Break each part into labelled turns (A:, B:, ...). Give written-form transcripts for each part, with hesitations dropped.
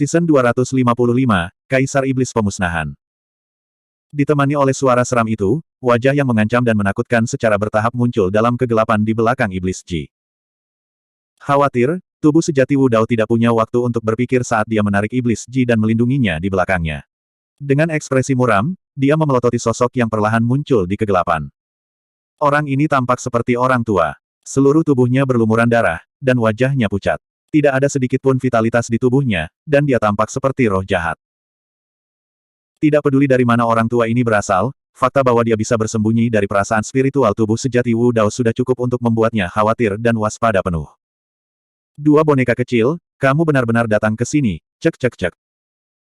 A: Season 255, Kaisar Iblis Pemusnahan. Ditemani oleh suara seram itu, wajah yang mengancam dan menakutkan secara bertahap muncul dalam kegelapan di belakang Iblis Ji. Khawatir, tubuh sejati Wu Dao tidak punya waktu untuk berpikir saat dia menarik Iblis Ji dan melindunginya di belakangnya. Dengan ekspresi muram, dia memelototi sosok yang perlahan muncul di kegelapan. Orang ini tampak seperti orang tua. Seluruh tubuhnya berlumuran darah, dan wajahnya pucat. Tidak ada sedikit pun vitalitas di tubuhnya, dan dia tampak seperti roh jahat. Tidak peduli dari mana orang tua ini berasal, fakta bahwa dia bisa bersembunyi dari perasaan spiritual tubuh sejati Wu Dao sudah cukup untuk membuatnya khawatir dan waspada penuh. Dua boneka kecil, kamu benar-benar datang ke sini, cek cek cek.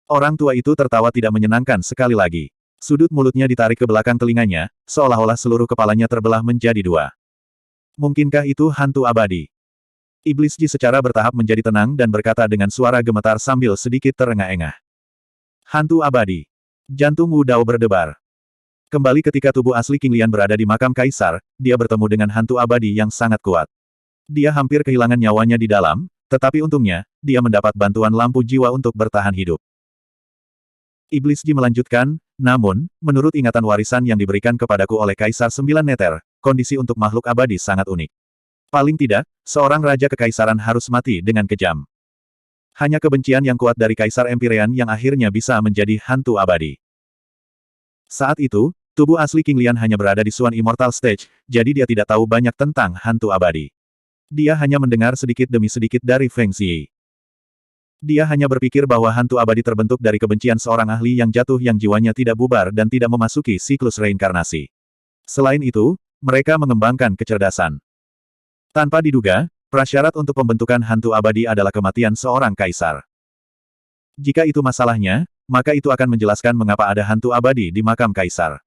A: Orang tua itu tertawa tidak menyenangkan sekali lagi. Sudut mulutnya ditarik ke belakang telinganya, seolah-olah seluruh kepalanya terbelah menjadi dua. Mungkinkah itu hantu abadi? Iblis Ji secara bertahap menjadi tenang dan berkata dengan suara gemetar sambil sedikit terengah-engah. Hantu abadi. Jantung Wu Dao berdebar. Kembali ketika tubuh asli King Lian berada di makam kaisar, dia bertemu dengan hantu abadi yang sangat kuat. Dia hampir kehilangan nyawanya di dalam, tetapi untungnya, dia mendapat bantuan lampu jiwa untuk bertahan hidup. Iblis Ji melanjutkan, namun, menurut ingatan warisan yang diberikan kepadaku oleh Kaisar Sembilan Neter, kondisi untuk makhluk abadi sangat unik. Paling tidak, seorang raja kekaisaran harus mati dengan kejam. Hanya kebencian yang kuat dari Kaisar Empyrean yang akhirnya bisa menjadi hantu abadi. Saat itu, tubuh asli King Lian hanya berada di Swan Immortal Stage, jadi dia tidak tahu banyak tentang hantu abadi. Dia hanya mendengar sedikit demi sedikit dari Feng Xi. Dia hanya berpikir bahwa hantu abadi terbentuk dari kebencian seorang ahli yang jatuh yang jiwanya tidak bubar dan tidak memasuki siklus reinkarnasi. Selain itu, mereka mengembangkan kecerdasan. Tanpa diduga, prasyarat untuk pembentukan hantu abadi adalah kematian seorang kaisar. Jika itu masalahnya, maka itu akan menjelaskan mengapa ada hantu abadi di makam kaisar.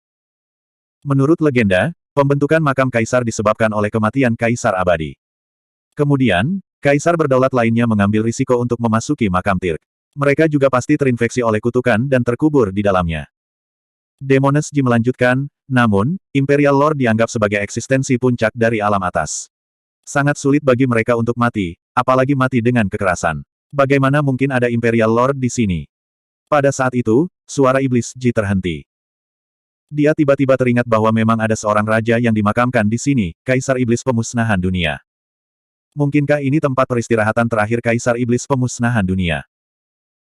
A: Menurut legenda, pembentukan makam kaisar disebabkan oleh kematian kaisar abadi. Kemudian, kaisar berdaulat lainnya mengambil risiko untuk memasuki makam Tirk. Mereka juga pasti terinfeksi oleh kutukan dan terkubur di dalamnya. Demoness Ji melanjutkan, namun, Imperial Lord dianggap sebagai eksistensi puncak dari alam atas. Sangat sulit bagi mereka untuk mati, apalagi mati dengan kekerasan. Bagaimana mungkin ada Imperial Lord di sini? Pada saat itu, suara Iblis Ji terhenti. Dia tiba-tiba teringat bahwa memang ada seorang raja yang dimakamkan di sini, Kaisar Iblis Pemusnahan Dunia. Mungkinkah ini tempat peristirahatan terakhir Kaisar Iblis Pemusnahan Dunia?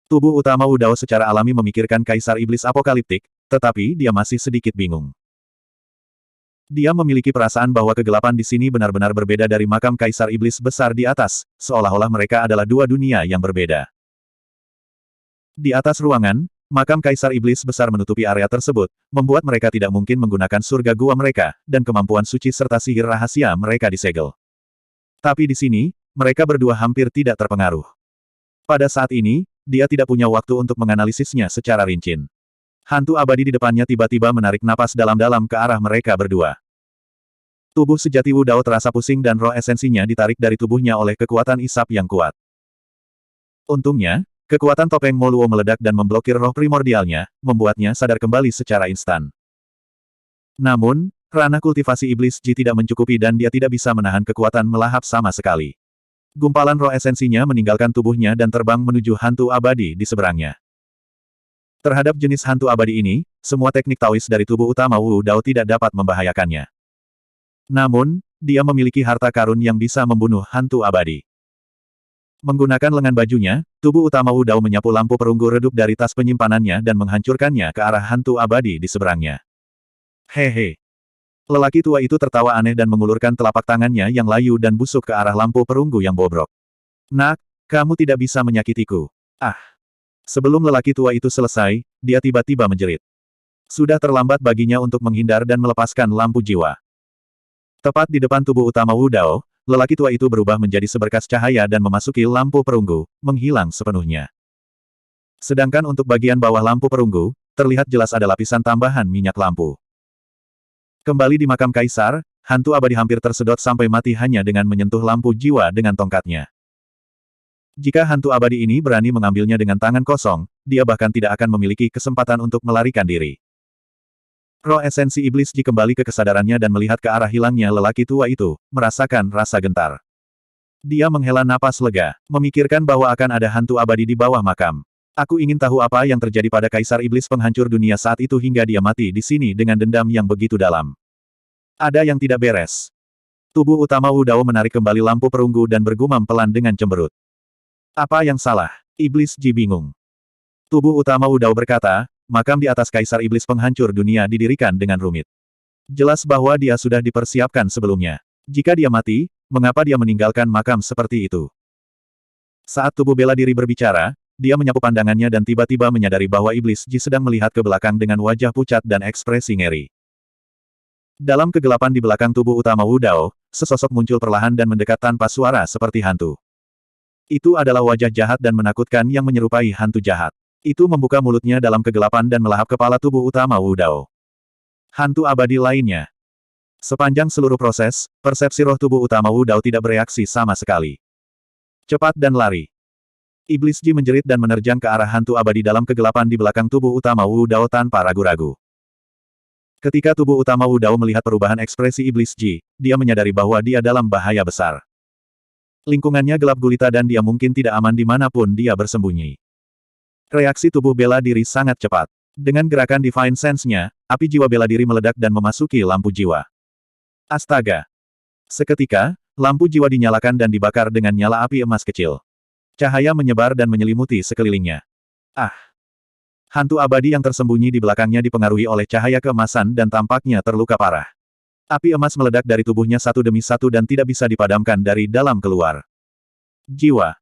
A: Tubuh utama Wu Dao secara alami memikirkan Kaisar Iblis Apokaliptik, tetapi dia masih sedikit bingung. Dia memiliki perasaan bahwa kegelapan di sini benar-benar berbeda dari makam Kaisar Iblis besar di atas, seolah-olah mereka adalah dua dunia yang berbeda. Di atas ruangan, makam Kaisar Iblis besar menutupi area tersebut, membuat mereka tidak mungkin menggunakan surga gua mereka, dan kemampuan suci serta sihir rahasia mereka disegel. Tapi di sini, mereka berdua hampir tidak terpengaruh. Pada saat ini, dia tidak punya waktu untuk menganalisisnya secara rinci. Hantu abadi di depannya tiba-tiba menarik napas dalam-dalam ke arah mereka berdua. Tubuh sejati Wu Dao terasa pusing dan roh esensinya ditarik dari tubuhnya oleh kekuatan isap yang kuat. Untungnya, kekuatan topeng Moluo meledak dan memblokir roh primordialnya, membuatnya sadar kembali secara instan. Namun, ranah kultivasi Iblis Ji tidak mencukupi dan dia tidak bisa menahan kekuatan melahap sama sekali. Gumpalan roh esensinya meninggalkan tubuhnya dan terbang menuju hantu abadi di seberangnya. Terhadap jenis hantu abadi ini, semua teknik Taois dari tubuh utama Wu Dao tidak dapat membahayakannya. Namun, dia memiliki harta karun yang bisa membunuh hantu abadi. Menggunakan lengan bajunya, tubuh utama Wu Dao menyapu lampu perunggu redup dari tas penyimpanannya dan menghancurkannya ke arah hantu abadi di seberangnya. Hehe. Lelaki tua itu tertawa aneh dan mengulurkan telapak tangannya yang layu dan busuk ke arah lampu perunggu yang bobrok. Nak, kamu tidak bisa menyakitiku. Ah. Sebelum lelaki tua itu selesai, dia tiba-tiba menjerit. Sudah terlambat baginya untuk menghindar dan melepaskan lampu jiwa. Tepat di depan tubuh utama Wu Dao, lelaki tua itu berubah menjadi seberkas cahaya dan memasuki lampu perunggu, menghilang sepenuhnya. Sedangkan untuk bagian bawah lampu perunggu, terlihat jelas ada lapisan tambahan minyak lampu. Kembali di makam kaisar, hantu abadi hampir tersedot sampai mati hanya dengan menyentuh lampu jiwa dengan tongkatnya. Jika hantu abadi ini berani mengambilnya dengan tangan kosong, dia bahkan tidak akan memiliki kesempatan untuk melarikan diri. Roh esensi Iblis Ji kembali ke kesadarannya dan melihat ke arah hilangnya lelaki tua itu, merasakan rasa gentar. Dia menghela napas lega, memikirkan bahwa akan ada hantu abadi di bawah makam. Aku ingin tahu apa yang terjadi pada Kaisar Iblis penghancur dunia saat itu hingga dia mati di sini dengan dendam yang begitu dalam. Ada yang tidak beres. Tubuh utama Wu Dao menarik kembali lampu perunggu dan bergumam pelan dengan cemberut. Apa yang salah? Iblis Ji bingung. Tubuh utama Wu Dao berkata, makam di atas Kaisar Iblis penghancur dunia didirikan dengan rumit. Jelas bahwa dia sudah dipersiapkan sebelumnya. Jika dia mati, mengapa dia meninggalkan makam seperti itu? Saat tubuh bela diri berbicara, dia menyapu pandangannya dan tiba-tiba menyadari bahwa Iblis Ji sedang melihat ke belakang dengan wajah pucat dan ekspresi ngeri. Dalam kegelapan di belakang tubuh utama Wu Dao, sesosok muncul perlahan dan mendekat tanpa suara seperti hantu. Itu adalah wajah jahat dan menakutkan yang menyerupai hantu jahat. Itu membuka mulutnya dalam kegelapan dan melahap kepala tubuh utama Wu Dao. Hantu abadi lainnya. Sepanjang seluruh proses, persepsi roh tubuh utama Wu Dao tidak bereaksi sama sekali. Cepat dan lari. Iblis Ji menjerit dan menerjang ke arah hantu abadi dalam kegelapan di belakang tubuh utama Wu Dao tanpa ragu-ragu. Ketika tubuh utama Wu Dao melihat perubahan ekspresi Iblis Ji, dia menyadari bahwa dia dalam bahaya besar. Lingkungannya gelap gulita dan dia mungkin tidak aman dimanapun dia bersembunyi. Reaksi tubuh bela diri sangat cepat. Dengan gerakan Divine Sense-nya, api jiwa bela diri meledak dan memasuki lampu jiwa. Astaga! Seketika, lampu jiwa dinyalakan dan dibakar dengan nyala api emas kecil. Cahaya menyebar dan menyelimuti sekelilingnya. Ah! Hantu abadi yang tersembunyi di belakangnya dipengaruhi oleh cahaya keemasan dan tampaknya terluka parah. Api emas meledak dari tubuhnya satu demi satu dan tidak bisa dipadamkan dari dalam keluar. Jiwa.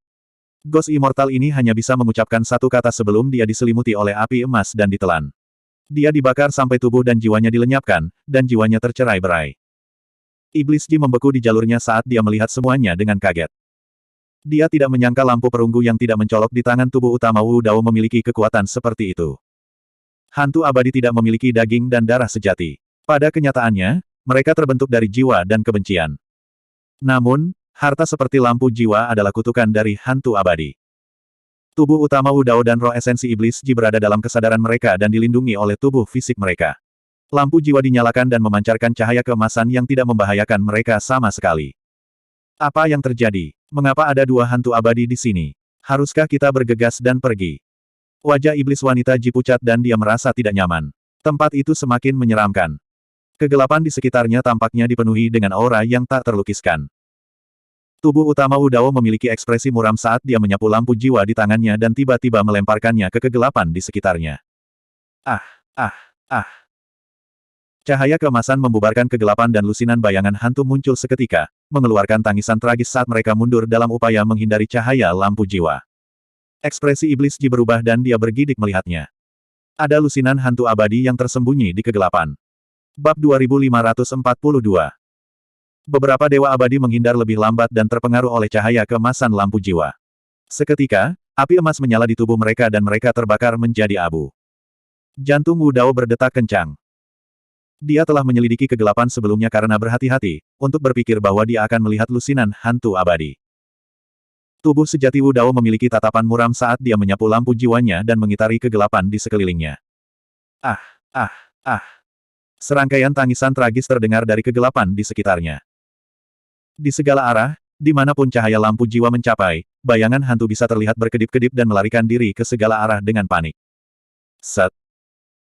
A: Ghost Immortal ini hanya bisa mengucapkan satu kata sebelum dia diselimuti oleh api emas dan ditelan. Dia dibakar sampai tubuh dan jiwanya dilenyapkan, dan jiwanya tercerai-berai. Iblis Ji membeku di jalurnya saat dia melihat semuanya dengan kaget. Dia tidak menyangka lampu perunggu yang tidak mencolok di tangan tubuh utama Wu Dao memiliki kekuatan seperti itu. Hantu abadi tidak memiliki daging dan darah sejati. Pada kenyataannya, mereka terbentuk dari jiwa dan kebencian. Namun, harta seperti lampu jiwa adalah kutukan dari hantu abadi. Tubuh utama Wu Dao dan roh esensi Iblis Ji berada dalam kesadaran mereka dan dilindungi oleh tubuh fisik mereka. Lampu jiwa dinyalakan dan memancarkan cahaya keemasan yang tidak membahayakan mereka sama sekali. Apa yang terjadi? Mengapa ada dua hantu abadi di sini? Haruskah kita bergegas dan pergi? Wajah iblis wanita Ji pucat dan dia merasa tidak nyaman. Tempat itu semakin menyeramkan. Kegelapan di sekitarnya tampaknya dipenuhi dengan aura yang tak terlukiskan. Tubuh utama Wu Dao memiliki ekspresi muram saat dia menyapu lampu jiwa di tangannya dan tiba-tiba melemparkannya ke kegelapan di sekitarnya. Ah! Ah! Ah! Cahaya keemasan membubarkan kegelapan dan lusinan bayangan hantu muncul seketika, mengeluarkan tangisan tragis saat mereka mundur dalam upaya menghindari cahaya lampu jiwa. Ekspresi Iblis Ji berubah dan dia bergidik melihatnya. Ada lusinan hantu abadi yang tersembunyi di kegelapan. Bab 2542. Beberapa dewa abadi menghindar lebih lambat dan terpengaruh oleh cahaya keemasan lampu jiwa. Seketika, api emas menyala di tubuh mereka dan mereka terbakar menjadi abu. Jantung Wu Dao berdetak kencang. Dia telah menyelidiki kegelapan sebelumnya karena berhati-hati, untuk berpikir bahwa dia akan melihat lusinan hantu abadi. Tubuh sejati Wu Dao memiliki tatapan muram saat dia menyapu lampu jiwanya dan mengitari kegelapan di sekelilingnya. Ah! Ah! Ah! Serangkaian tangisan tragis terdengar dari kegelapan di sekitarnya. Di segala arah, dimanapun cahaya lampu jiwa mencapai, bayangan hantu bisa terlihat berkedip-kedip dan melarikan diri ke segala arah dengan panik. Set!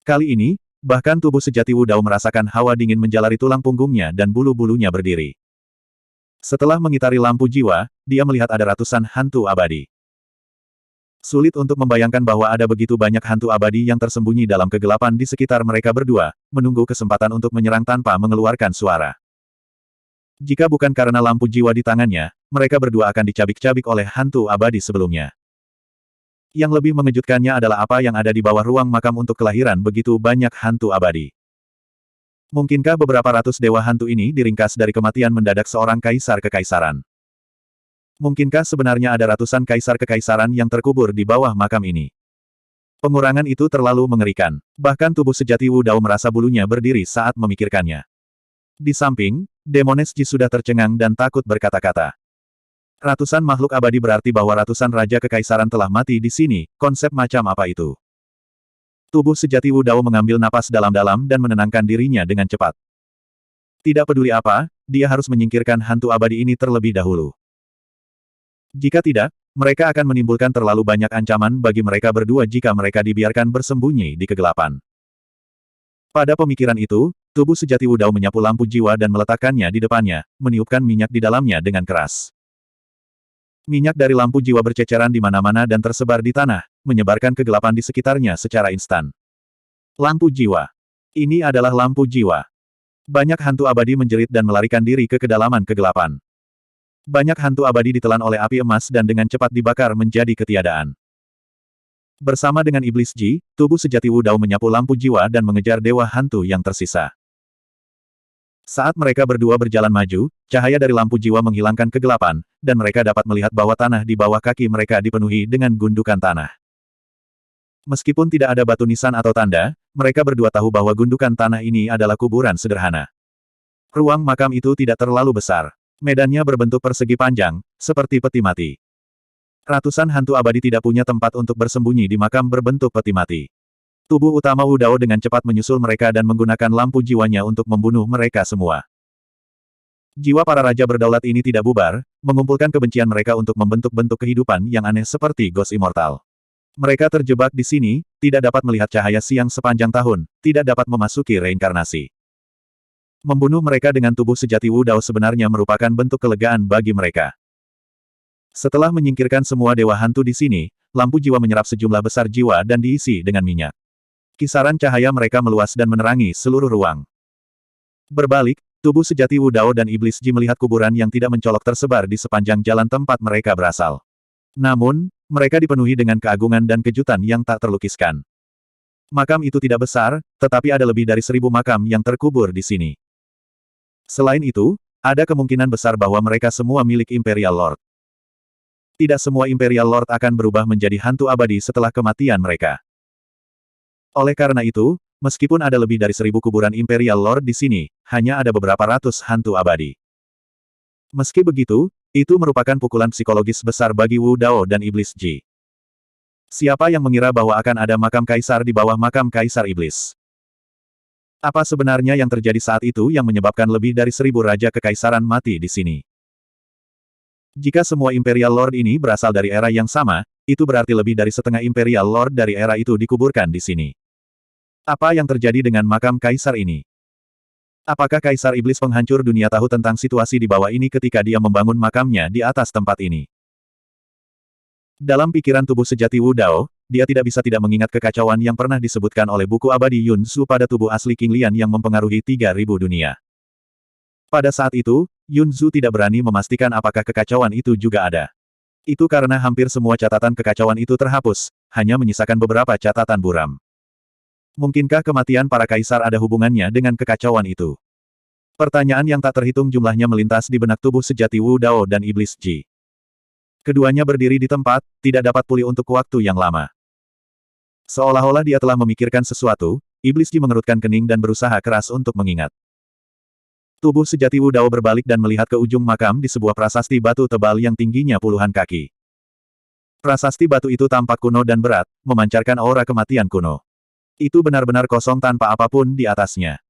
A: Kali ini, bahkan tubuh sejati Wu Dao merasakan hawa dingin menjalari tulang punggungnya dan bulu-bulunya berdiri. Setelah mengitari lampu jiwa, dia melihat ada ratusan hantu abadi. Sulit untuk membayangkan bahwa ada begitu banyak hantu abadi yang tersembunyi dalam kegelapan di sekitar mereka berdua, menunggu kesempatan untuk menyerang tanpa mengeluarkan suara. Jika bukan karena lampu jiwa di tangannya, mereka berdua akan dicabik-cabik oleh hantu abadi sebelumnya. Yang lebih mengejutkannya adalah apa yang ada di bawah ruang makam untuk kelahiran begitu banyak hantu abadi. Mungkinkah beberapa ratus dewa hantu ini diringkas dari kematian mendadak seorang kaisar kekaisaran? Mungkinkah sebenarnya ada ratusan kaisar kekaisaran yang terkubur di bawah makam ini? Pengurangan itu terlalu mengerikan. Bahkan tubuh sejati Wu Dao merasa bulunya berdiri saat memikirkannya. Di samping, Demones Ji sudah tercengang dan takut berkata-kata. Ratusan makhluk abadi berarti bahwa ratusan raja kekaisaran telah mati di sini, konsep macam apa itu? Tubuh sejati Wu Dao mengambil napas dalam-dalam dan menenangkan dirinya dengan cepat. Tidak peduli apa, dia harus menyingkirkan hantu abadi ini terlebih dahulu. Jika tidak, mereka akan menimbulkan terlalu banyak ancaman bagi mereka berdua jika mereka dibiarkan bersembunyi di kegelapan. Pada pemikiran itu, tubuh sejati Wu Dao menyapu lampu jiwa dan meletakkannya di depannya, meniupkan minyak di dalamnya dengan keras. Minyak dari lampu jiwa berceceran di mana-mana dan tersebar di tanah, menyebarkan kegelapan di sekitarnya secara instan. Lampu jiwa. Ini adalah lampu jiwa. Banyak hantu abadi menjerit dan melarikan diri ke kedalaman kegelapan. Banyak hantu abadi ditelan oleh api emas dan dengan cepat dibakar menjadi ketiadaan. Bersama dengan Iblis Ji, tubuh sejati Wu Dao menyapu lampu jiwa dan mengejar dewa hantu yang tersisa. Saat mereka berdua berjalan maju, cahaya dari lampu jiwa menghilangkan kegelapan, dan mereka dapat melihat bahwa tanah di bawah kaki mereka dipenuhi dengan gundukan tanah. Meskipun tidak ada batu nisan atau tanda, mereka berdua tahu bahwa gundukan tanah ini adalah kuburan sederhana. Ruang makam itu tidak terlalu besar. Medannya berbentuk persegi panjang, seperti peti mati. Ratusan hantu abadi tidak punya tempat untuk bersembunyi di makam berbentuk peti mati. Tubuh utama Wu Dao dengan cepat menyusul mereka dan menggunakan lampu jiwanya untuk membunuh mereka semua. Jiwa para raja berdaulat ini tidak bubar, mengumpulkan kebencian mereka untuk membentuk bentuk kehidupan yang aneh seperti Ghost Immortal. Mereka terjebak di sini, tidak dapat melihat cahaya siang sepanjang tahun, tidak dapat memasuki reinkarnasi. Membunuh mereka dengan tubuh sejati Wu Dao sebenarnya merupakan bentuk kelegaan bagi mereka. Setelah menyingkirkan semua dewa hantu di sini, lampu jiwa menyerap sejumlah besar jiwa dan diisi dengan minyak. Kisaran cahaya mereka meluas dan menerangi seluruh ruang. Berbalik, tubuh sejati Wu Dao dan Iblis Ji melihat kuburan yang tidak mencolok tersebar di sepanjang jalan tempat mereka berasal. Namun, mereka dipenuhi dengan keagungan dan kejutan yang tak terlukiskan. Makam itu tidak besar, tetapi ada lebih dari 1000 makam yang terkubur di sini. Selain itu, ada kemungkinan besar bahwa mereka semua milik Imperial Lord. Tidak semua Imperial Lord akan berubah menjadi hantu abadi setelah kematian mereka. Oleh karena itu, meskipun ada lebih dari 1000 kuburan Imperial Lord di sini, hanya ada beberapa ratus hantu abadi. Meski begitu, itu merupakan pukulan psikologis besar bagi Wu Dao dan Iblis Ji. Siapa yang mengira bahwa akan ada makam kaisar di bawah makam kaisar iblis? Apa sebenarnya yang terjadi saat itu yang menyebabkan lebih dari 1000 raja kekaisaran mati di sini? Jika semua Imperial Lord ini berasal dari era yang sama, itu berarti lebih dari setengah Imperial Lord dari era itu dikuburkan di sini. Apa yang terjadi dengan makam kaisar ini? Apakah kaisar iblis penghancur dunia tahu tentang situasi di bawah ini ketika dia membangun makamnya di atas tempat ini? Dalam pikiran tubuh sejati Wu Dao, dia tidak bisa tidak mengingat kekacauan yang pernah disebutkan oleh buku abadi Yun Zhu pada tubuh asli King Lian yang mempengaruhi 3000 dunia. Pada saat itu, Yun Zhu tidak berani memastikan apakah kekacauan itu juga ada. Itu karena hampir semua catatan kekacauan itu terhapus, hanya menyisakan beberapa catatan buram. Mungkinkah kematian para kaisar ada hubungannya dengan kekacauan itu? Pertanyaan yang tak terhitung jumlahnya melintas di benak tubuh sejati Wu Dao dan Iblis Ji. Keduanya berdiri di tempat, tidak dapat pulih untuk waktu yang lama. Seolah-olah dia telah memikirkan sesuatu, Iblis Ji mengerutkan kening dan berusaha keras untuk mengingat. Tubuh sejati Wu Dao berbalik dan melihat ke ujung makam di sebuah prasasti batu tebal yang tingginya puluhan kaki. Prasasti batu itu tampak kuno dan berat, memancarkan aura kematian kuno. Itu benar-benar kosong tanpa apapun di atasnya.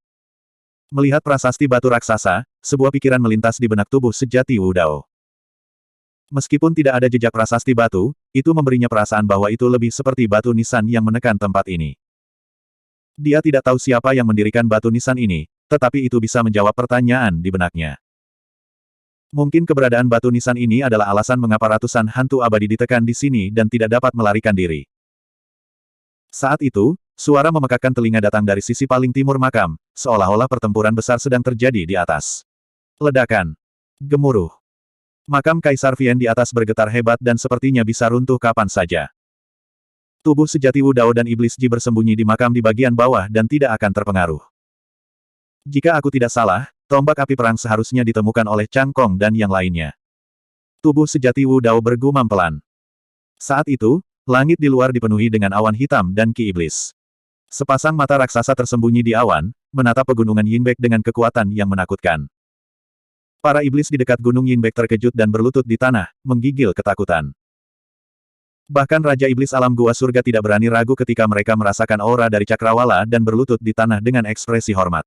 A: Melihat prasasti batu raksasa, sebuah pikiran melintas di benak tubuh sejati Wu Dao. Meskipun tidak ada jejak prasasti batu, itu memberinya perasaan bahwa itu lebih seperti batu nisan yang menekan tempat ini. Dia tidak tahu siapa yang mendirikan batu nisan ini, tetapi itu bisa menjawab pertanyaan di benaknya. Mungkin keberadaan batu nisan ini adalah alasan mengapa ratusan hantu abadi ditekan di sini dan tidak dapat melarikan diri. Saat itu, suara memekakkan telinga datang dari sisi paling timur makam, seolah-olah pertempuran besar sedang terjadi di atas. Ledakan. Gemuruh. Makam Kaisar Vian di atas bergetar hebat dan sepertinya bisa runtuh kapan saja. Tubuh sejati Wu Dao dan Iblis Ji bersembunyi di makam di bagian bawah dan tidak akan terpengaruh. Jika aku tidak salah, tombak api perang seharusnya ditemukan oleh Chang Kong dan yang lainnya. Tubuh sejati Wu Dao bergumam pelan. Saat itu, langit di luar dipenuhi dengan awan hitam dan ki iblis. Sepasang mata raksasa tersembunyi di awan, menatap pegunungan Yinbek dengan kekuatan yang menakutkan. Para iblis di dekat gunung Yinbek terkejut dan berlutut di tanah, menggigil ketakutan. Bahkan Raja Iblis Alam Gua Surga tidak berani ragu ketika mereka merasakan aura dari Cakrawala dan berlutut di tanah dengan ekspresi hormat.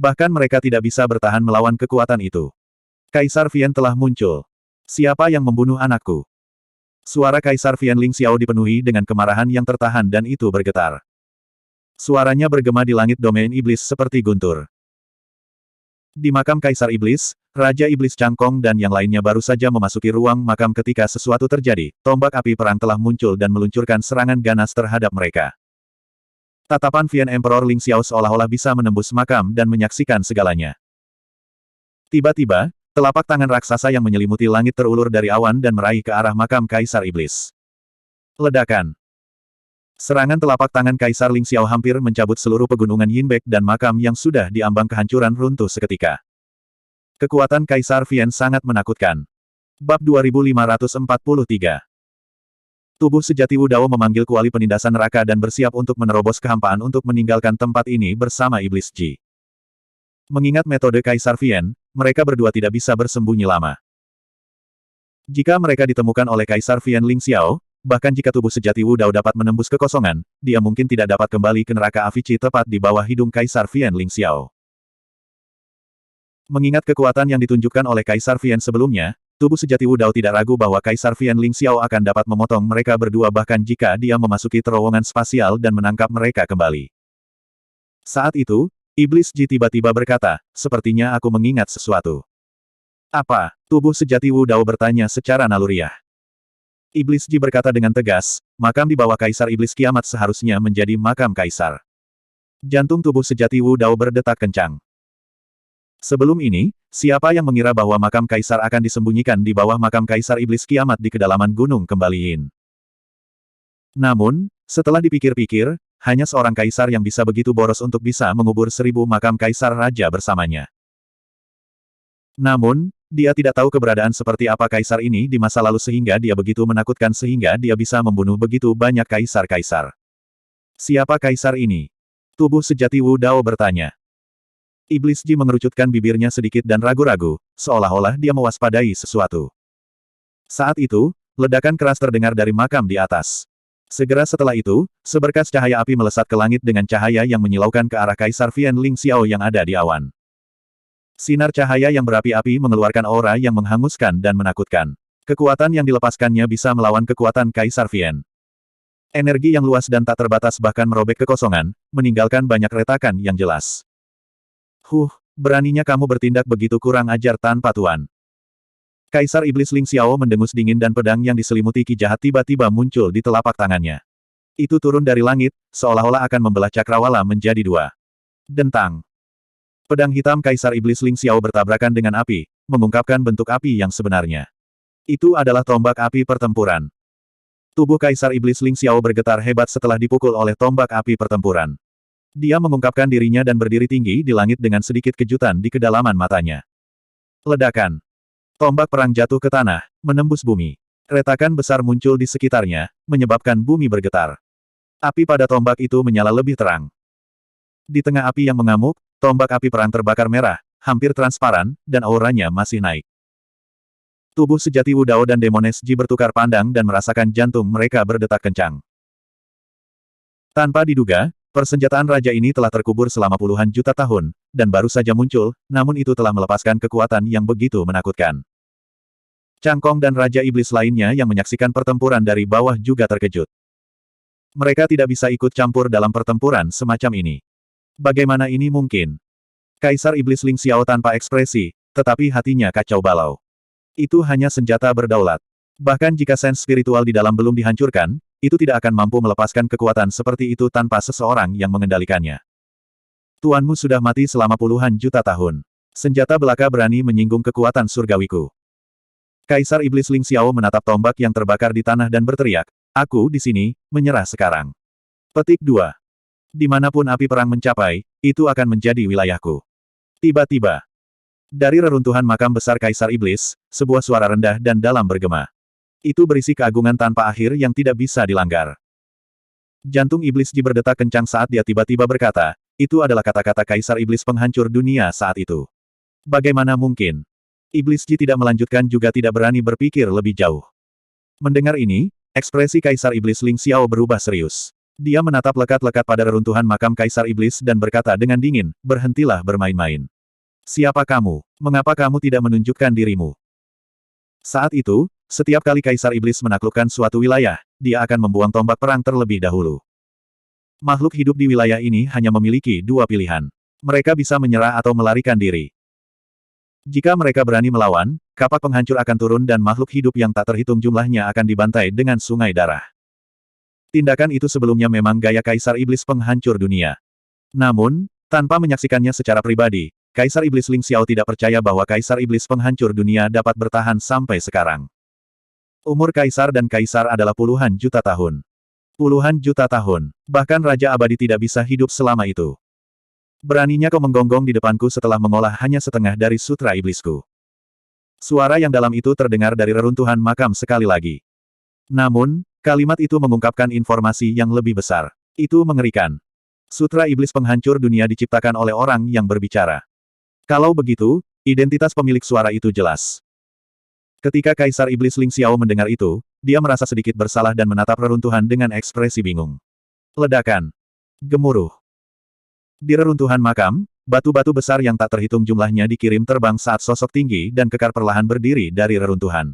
A: Bahkan mereka tidak bisa bertahan melawan kekuatan itu. Kaisar Vian telah muncul. Siapa yang membunuh anakku? Suara Kaisar Vian Lingxiao dipenuhi dengan kemarahan yang tertahan dan itu bergetar. Suaranya bergema di langit domain iblis seperti guntur. Di makam Kaisar Iblis, Raja Iblis Cangkong dan yang lainnya baru saja memasuki ruang makam ketika sesuatu terjadi. Tombak api perang telah muncul dan meluncurkan serangan ganas terhadap mereka. Tatapan Vian Emperor Lingxiao seolah-olah bisa menembus makam dan menyaksikan segalanya. Tiba-tiba, telapak tangan raksasa yang menyelimuti langit terulur dari awan dan meraih ke arah makam Kaisar Iblis. Ledakan. Serangan telapak tangan Kaisar Lingxiao hampir mencabut seluruh pegunungan Yinbek dan makam yang sudah diambang kehancuran runtuh seketika. Kekuatan Kaisar Vian sangat menakutkan. Bab 2543. Tubuh sejati Wu Dao memanggil kuali penindasan neraka dan bersiap untuk menerobos kehampaan untuk meninggalkan tempat ini bersama Iblis Ji. Mengingat metode Kaisar Vian, mereka berdua tidak bisa bersembunyi lama. Jika mereka ditemukan oleh Kaisar Vian Lingxiao, bahkan jika tubuh sejati Wu Dao dapat menembus kekosongan, dia mungkin tidak dapat kembali ke neraka Avici tepat di bawah hidung Kaisar Vian Lingxiao. Mengingat kekuatan yang ditunjukkan oleh Kaisar Vian sebelumnya, tubuh sejati Wu Dao tidak ragu bahwa Kaisar Vian Lingxiao akan dapat memotong mereka berdua bahkan jika dia memasuki terowongan spasial dan menangkap mereka kembali. Saat itu, Iblis Ji tiba-tiba berkata, sepertinya aku mengingat sesuatu. Apa? Tubuh sejati Wu Dao bertanya secara naluriah. Iblis Ji berkata dengan tegas, makam di bawah Kaisar Iblis Kiamat seharusnya menjadi makam Kaisar. Jantung tubuh sejati Wu Dao berdetak kencang. Sebelum ini, siapa yang mengira bahwa makam Kaisar akan disembunyikan di bawah makam Kaisar Iblis Kiamat di kedalaman Gunung Kembaliin? Namun, setelah dipikir-pikir, hanya seorang kaisar yang bisa begitu boros untuk bisa mengubur 1000 makam kaisar raja bersamanya. Namun, dia tidak tahu keberadaan seperti apa kaisar ini di masa lalu sehingga dia begitu menakutkan sehingga dia bisa membunuh begitu banyak kaisar-kaisar. Siapa kaisar ini? Tubuh sejati Wu Dao bertanya. Iblis Ji mengerucutkan bibirnya sedikit dan ragu-ragu, seolah-olah dia mewaspadai sesuatu. Saat itu, ledakan keras terdengar dari makam di atas. Segera setelah itu, seberkas cahaya api melesat ke langit dengan cahaya yang menyilaukan ke arah Kaisar Vian Lingxiao yang ada di awan. Sinar cahaya yang berapi-api mengeluarkan aura yang menghanguskan dan menakutkan. Kekuatan yang dilepaskannya bisa melawan kekuatan Kaisar Vian. Energi yang luas dan tak terbatas bahkan merobek kekosongan, meninggalkan banyak retakan yang jelas. Beraninya kamu bertindak begitu kurang ajar tanpa tuan. Kaisar Iblis Lingxiao mendengus dingin dan pedang yang diselimuti ki jahat tiba-tiba muncul di telapak tangannya. Itu turun dari langit, seolah-olah akan membelah cakrawala menjadi dua. Dentang. Pedang hitam Kaisar Iblis Lingxiao bertabrakan dengan api, mengungkapkan bentuk api yang sebenarnya. Itu adalah tombak api pertempuran. Tubuh Kaisar Iblis Lingxiao bergetar hebat setelah dipukul oleh tombak api pertempuran. Dia mengungkapkan dirinya dan berdiri tinggi di langit dengan sedikit kejutan di kedalaman matanya. Ledakan. Tombak perang jatuh ke tanah, menembus bumi. Retakan besar muncul di sekitarnya, menyebabkan bumi bergetar. Api pada tombak itu menyala lebih terang. Di tengah api yang mengamuk, tombak api perang terbakar merah, hampir transparan, dan auranya masih naik. Tubuh sejati Wu Dao dan Demones Ji bertukar pandang dan merasakan jantung mereka berdetak kencang. Tanpa diduga, persenjataan raja ini telah terkubur selama puluhan juta tahun, dan baru saja muncul, namun itu telah melepaskan kekuatan yang begitu menakutkan. Cangkong dan Raja Iblis lainnya yang menyaksikan pertempuran dari bawah juga terkejut. Mereka tidak bisa ikut campur dalam pertempuran semacam ini. Bagaimana ini mungkin? Kaisar Iblis Lingxiao tanpa ekspresi, tetapi hatinya kacau balau. Itu hanya senjata berdaulat. Bahkan jika sens spiritual di dalam belum dihancurkan, itu tidak akan mampu melepaskan kekuatan seperti itu tanpa seseorang yang mengendalikannya. Tuanmu sudah mati selama puluhan juta tahun. Senjata belaka berani menyinggung kekuatan surgawiku. Kaisar Iblis Lingxiao menatap tombak yang terbakar di tanah dan berteriak, aku di sini, menyerah sekarang. Petik 2. Dimanapun api perang mencapai, itu akan menjadi wilayahku. Tiba-tiba, dari reruntuhan makam besar Kaisar Iblis, sebuah suara rendah dan dalam bergema. Itu berisi keagungan tanpa akhir yang tidak bisa dilanggar. Jantung Iblis Ji berdetak kencang saat dia tiba-tiba berkata, itu adalah kata-kata Kaisar Iblis penghancur dunia saat itu. Bagaimana mungkin? Iblis Ji tidak melanjutkan juga tidak berani berpikir lebih jauh. Mendengar ini, ekspresi Kaisar Iblis Lingxiao berubah serius. Dia menatap lekat-lekat pada reruntuhan makam Kaisar Iblis dan berkata dengan dingin, berhentilah bermain-main. Siapa kamu? Mengapa kamu tidak menunjukkan dirimu? Saat itu, setiap kali Kaisar Iblis menaklukkan suatu wilayah, dia akan membuang tombak perang terlebih dahulu. Makhluk hidup di wilayah ini hanya memiliki dua pilihan. Mereka bisa menyerah atau melarikan diri. Jika mereka berani melawan, kapak penghancur akan turun dan makhluk hidup yang tak terhitung jumlahnya akan dibantai dengan sungai darah. Tindakan itu sebelumnya memang gaya Kaisar Iblis penghancur dunia. Namun, tanpa menyaksikannya secara pribadi, Kaisar Iblis Ling Xiao tidak percaya bahwa Kaisar Iblis penghancur dunia dapat bertahan sampai sekarang. Umur Kaisar dan Kaisar adalah puluhan juta tahun. Puluhan juta tahun. Bahkan Raja Abadi tidak bisa hidup selama itu. Beraninya kau menggonggong di depanku setelah mengolah hanya setengah dari sutra iblisku. Suara yang dalam itu terdengar dari reruntuhan makam sekali lagi. Namun, kalimat itu mengungkapkan informasi yang lebih besar. Itu mengerikan. Sutra iblis penghancur dunia diciptakan oleh orang yang berbicara. Kalau begitu, identitas pemilik suara itu jelas. Ketika Kaisar Iblis Ling Xiao mendengar itu, dia merasa sedikit bersalah dan menatap reruntuhan dengan ekspresi bingung. Ledakan. Gemuruh. Di reruntuhan makam, batu-batu besar yang tak terhitung jumlahnya dikirim terbang saat sosok tinggi dan kekar perlahan berdiri dari reruntuhan.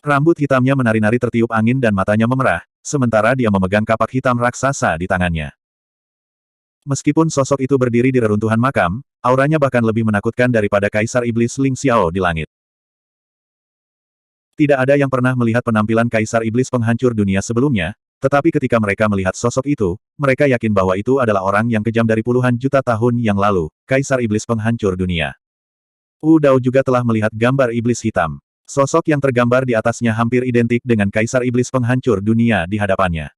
A: Rambut hitamnya menari-nari tertiup angin dan matanya memerah, sementara dia memegang kapak hitam raksasa di tangannya. Meskipun sosok itu berdiri di reruntuhan makam, auranya bahkan lebih menakutkan daripada Kaisar Iblis Ling Xiao di langit. Tidak ada yang pernah melihat penampilan Kaisar Iblis penghancur dunia sebelumnya, tetapi ketika mereka melihat sosok itu, mereka yakin bahwa itu adalah orang yang kejam dari puluhan juta tahun yang lalu, Kaisar Iblis penghancur dunia. Wu Dao juga telah melihat gambar iblis hitam. Sosok yang tergambar di atasnya hampir identik dengan Kaisar Iblis penghancur dunia di hadapannya.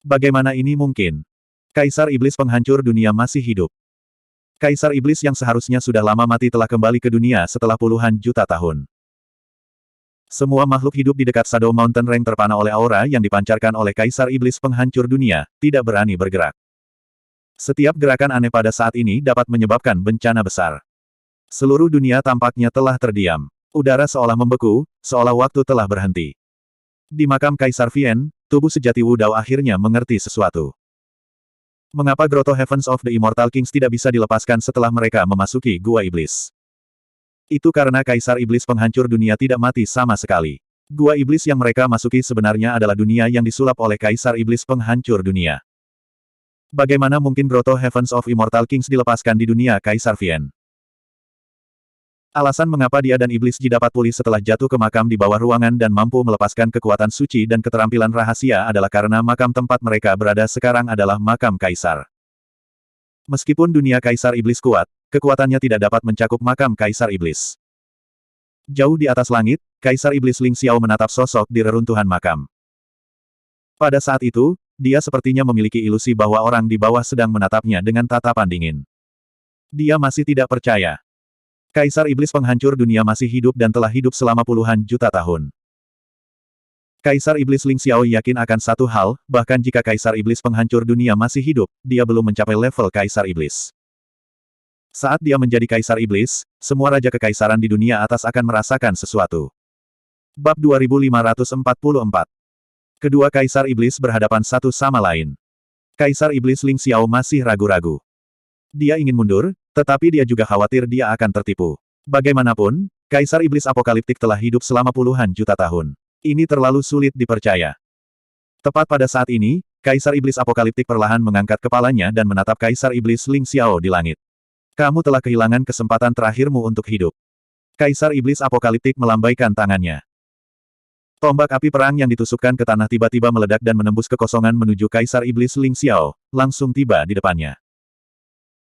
A: Bagaimana ini mungkin? Kaisar Iblis penghancur dunia masih hidup. Kaisar Iblis yang seharusnya sudah lama mati telah kembali ke dunia setelah puluhan juta tahun. Semua makhluk hidup di dekat Shadow Mountain Range terpana oleh aura yang dipancarkan oleh Kaisar Iblis penghancur dunia, tidak berani bergerak. Setiap gerakan aneh pada saat ini dapat menyebabkan bencana besar. Seluruh dunia tampaknya telah terdiam. Udara seolah membeku, seolah waktu telah berhenti. Di makam Kaisar Vian, tubuh sejati Wu Dao akhirnya mengerti sesuatu. Mengapa Grotto Heavens of the Immortal Kings tidak bisa dilepaskan setelah mereka memasuki Gua Iblis? Itu karena Kaisar Iblis penghancur dunia tidak mati sama sekali. Gua Iblis yang mereka masuki sebenarnya adalah dunia yang disulap oleh Kaisar Iblis penghancur dunia. Bagaimana mungkin Grotto Heavens of Immortal Kings dilepaskan di dunia Kaisar Vian? Alasan mengapa dia dan Iblis Ji dapat pulih setelah jatuh ke makam di bawah ruangan dan mampu melepaskan kekuatan suci dan keterampilan rahasia adalah karena makam tempat mereka berada sekarang adalah makam Kaisar. Meskipun dunia Kaisar Iblis kuat, kekuatannya tidak dapat mencakup makam Kaisar Iblis. Jauh di atas langit, Kaisar Iblis Ling Xiao menatap sosok di reruntuhan makam. Pada saat itu, dia sepertinya memiliki ilusi bahwa orang di bawah sedang menatapnya dengan tatapan dingin. Dia masih tidak percaya. Kaisar Iblis penghancur dunia masih hidup dan telah hidup selama puluhan juta tahun. Kaisar Iblis Ling Xiao yakin akan satu hal, bahkan jika Kaisar Iblis penghancur dunia masih hidup, dia belum mencapai level Kaisar Iblis. Saat dia menjadi Kaisar Iblis, semua raja kekaisaran di dunia atas akan merasakan sesuatu. Bab 2544. Kedua Kaisar Iblis berhadapan satu sama lain. Kaisar Iblis Ling Xiao masih ragu-ragu. Dia ingin mundur, tetapi dia juga khawatir dia akan tertipu. Bagaimanapun, Kaisar Iblis apokaliptik telah hidup selama puluhan juta tahun. Ini terlalu sulit dipercaya. Tepat pada saat ini, Kaisar Iblis apokaliptik perlahan mengangkat kepalanya dan menatap Kaisar Iblis Ling Xiao di langit. Kamu telah kehilangan kesempatan terakhirmu untuk hidup. Kaisar Iblis apokaliptik melambaikan tangannya. Tombak api perang yang ditusukkan ke tanah tiba-tiba meledak dan menembus kekosongan menuju Kaisar Iblis Ling Xiao, langsung tiba di depannya.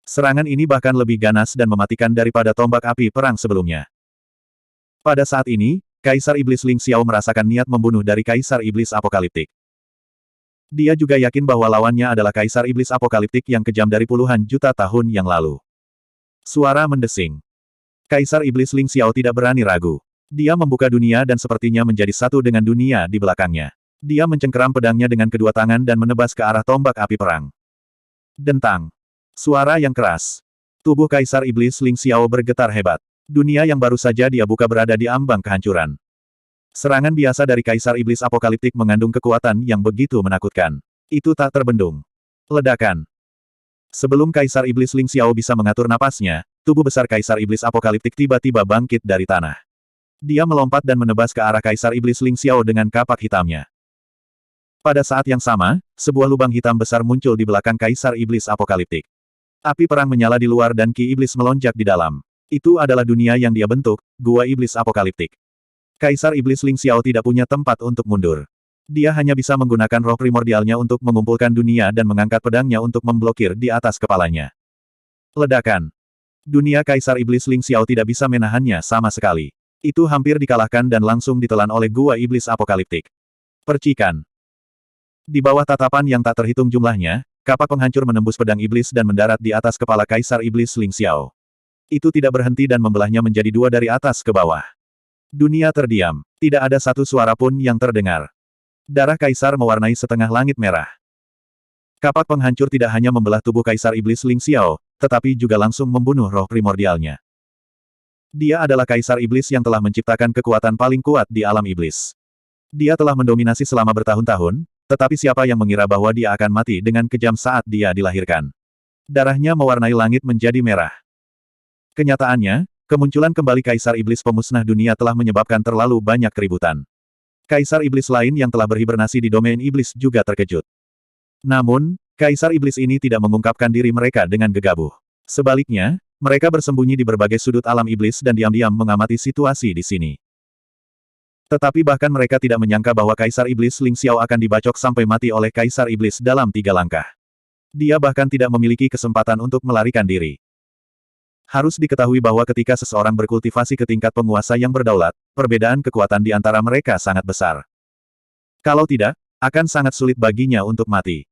A: Serangan ini bahkan lebih ganas dan mematikan daripada tombak api perang sebelumnya. Pada saat ini, Kaisar Iblis Ling Xiao merasakan niat membunuh dari Kaisar Iblis apokaliptik. Dia juga yakin bahwa lawannya adalah Kaisar Iblis apokaliptik yang kejam dari puluhan juta tahun yang lalu. Suara mendesing. Kaisar Iblis Ling Xiao tidak berani ragu. Dia membuka dunia dan sepertinya menjadi satu dengan dunia di belakangnya. Dia mencengkeram pedangnya dengan kedua tangan dan menebas ke arah tombak api perang. Dentang. Suara yang keras. Tubuh Kaisar Iblis Ling Xiao bergetar hebat. Dunia yang baru saja dia buka berada di ambang kehancuran. Serangan biasa dari Kaisar Iblis apokaliptik mengandung kekuatan yang begitu menakutkan. Itu tak terbendung. Ledakan. Sebelum Kaisar Iblis Ling Xiao bisa mengatur napasnya, tubuh besar Kaisar Iblis apokaliptik tiba-tiba bangkit dari tanah. Dia melompat dan menebas ke arah Kaisar Iblis Ling Xiao dengan kapak hitamnya. Pada saat yang sama, sebuah lubang hitam besar muncul di belakang Kaisar Iblis Apokaliptik. Api perang menyala di luar dan Ki Iblis melonjak di dalam. Itu adalah dunia yang dia bentuk, Gua Iblis Apokaliptik. Kaisar Iblis Ling Xiao tidak punya tempat untuk mundur. Dia hanya bisa menggunakan roh primordialnya untuk mengumpulkan dunia dan mengangkat pedangnya untuk memblokir di atas kepalanya. Ledakan. Dunia Kaisar Iblis Ling Xiao tidak bisa menahannya sama sekali. Itu hampir dikalahkan dan langsung ditelan oleh Gua Iblis Apokaliptik. Percikan. Di bawah tatapan yang tak terhitung jumlahnya, kapak penghancur menembus pedang iblis dan mendarat di atas kepala Kaisar Iblis Ling Xiao. Itu tidak berhenti dan membelahnya menjadi dua dari atas ke bawah. Dunia terdiam. Tidak ada satu suara pun yang terdengar. Darah Kaisar mewarnai setengah langit merah. Kapak penghancur tidak hanya membelah tubuh Kaisar Iblis Ling Xiao, tetapi juga langsung membunuh roh primordialnya. Dia adalah Kaisar Iblis yang telah menciptakan kekuatan paling kuat di alam iblis. Dia telah mendominasi selama bertahun-tahun, tetapi siapa yang mengira bahwa dia akan mati dengan kejam saat dia dilahirkan. Darahnya mewarnai langit menjadi merah. Kenyataannya, kemunculan kembali Kaisar Iblis pemusnah dunia telah menyebabkan terlalu banyak keributan. Kaisar Iblis lain yang telah berhibernasi di domain iblis juga terkejut. Namun, Kaisar Iblis ini tidak mengungkapkan diri mereka dengan gegabah. Sebaliknya, mereka bersembunyi di berbagai sudut alam iblis dan diam-diam mengamati situasi di sini. Tetapi bahkan mereka tidak menyangka bahwa Kaisar Iblis Ling Xiao akan dibacok sampai mati oleh Kaisar Iblis dalam 3 langkah. Dia bahkan tidak memiliki kesempatan untuk melarikan diri. Harus diketahui bahwa ketika seseorang berkultivasi ke tingkat penguasa yang berdaulat, perbedaan kekuatan di antara mereka sangat besar. Kalau tidak, akan sangat sulit baginya untuk mati.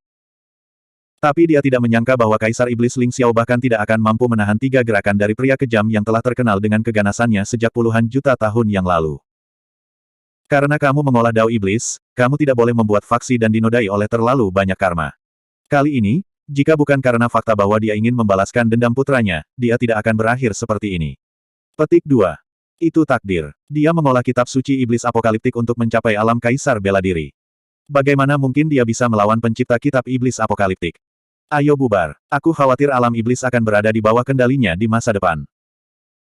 A: Tapi dia tidak menyangka bahwa Kaisar Iblis Ling Xiao bahkan tidak akan mampu menahan 3 gerakan dari pria kejam yang telah terkenal dengan keganasannya sejak puluhan juta tahun yang lalu. Karena kamu mengolah dao iblis, kamu tidak boleh membuat faksi dan dinodai oleh terlalu banyak karma. Kali ini, jika bukan karena fakta bahwa dia ingin membalaskan dendam putranya, dia tidak akan berakhir seperti ini. Petik 2. Itu takdir. Dia mengolah kitab suci iblis apokaliptik untuk mencapai alam kaisar bela diri. Bagaimana mungkin dia bisa melawan pencipta kitab iblis apokaliptik? Ayo bubar. Aku khawatir alam iblis akan berada di bawah kendalinya di masa depan.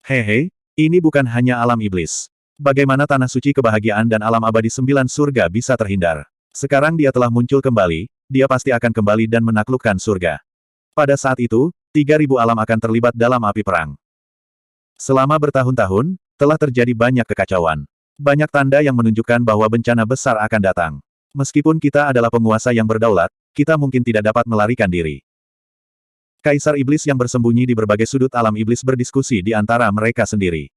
A: Hehe, ini bukan hanya alam iblis. Bagaimana tanah suci kebahagiaan dan alam abadi 9 surga bisa terhindar? Sekarang dia telah muncul kembali, dia pasti akan kembali dan menaklukkan surga. Pada saat itu, 3.000 alam akan terlibat dalam api perang. Selama bertahun-tahun, telah terjadi banyak kekacauan. Banyak tanda yang menunjukkan bahwa bencana besar akan datang. Meskipun kita adalah penguasa yang berdaulat, kita mungkin tidak dapat melarikan diri. Kaisar Iblis yang bersembunyi di berbagai sudut alam iblis berdiskusi di antara mereka sendiri.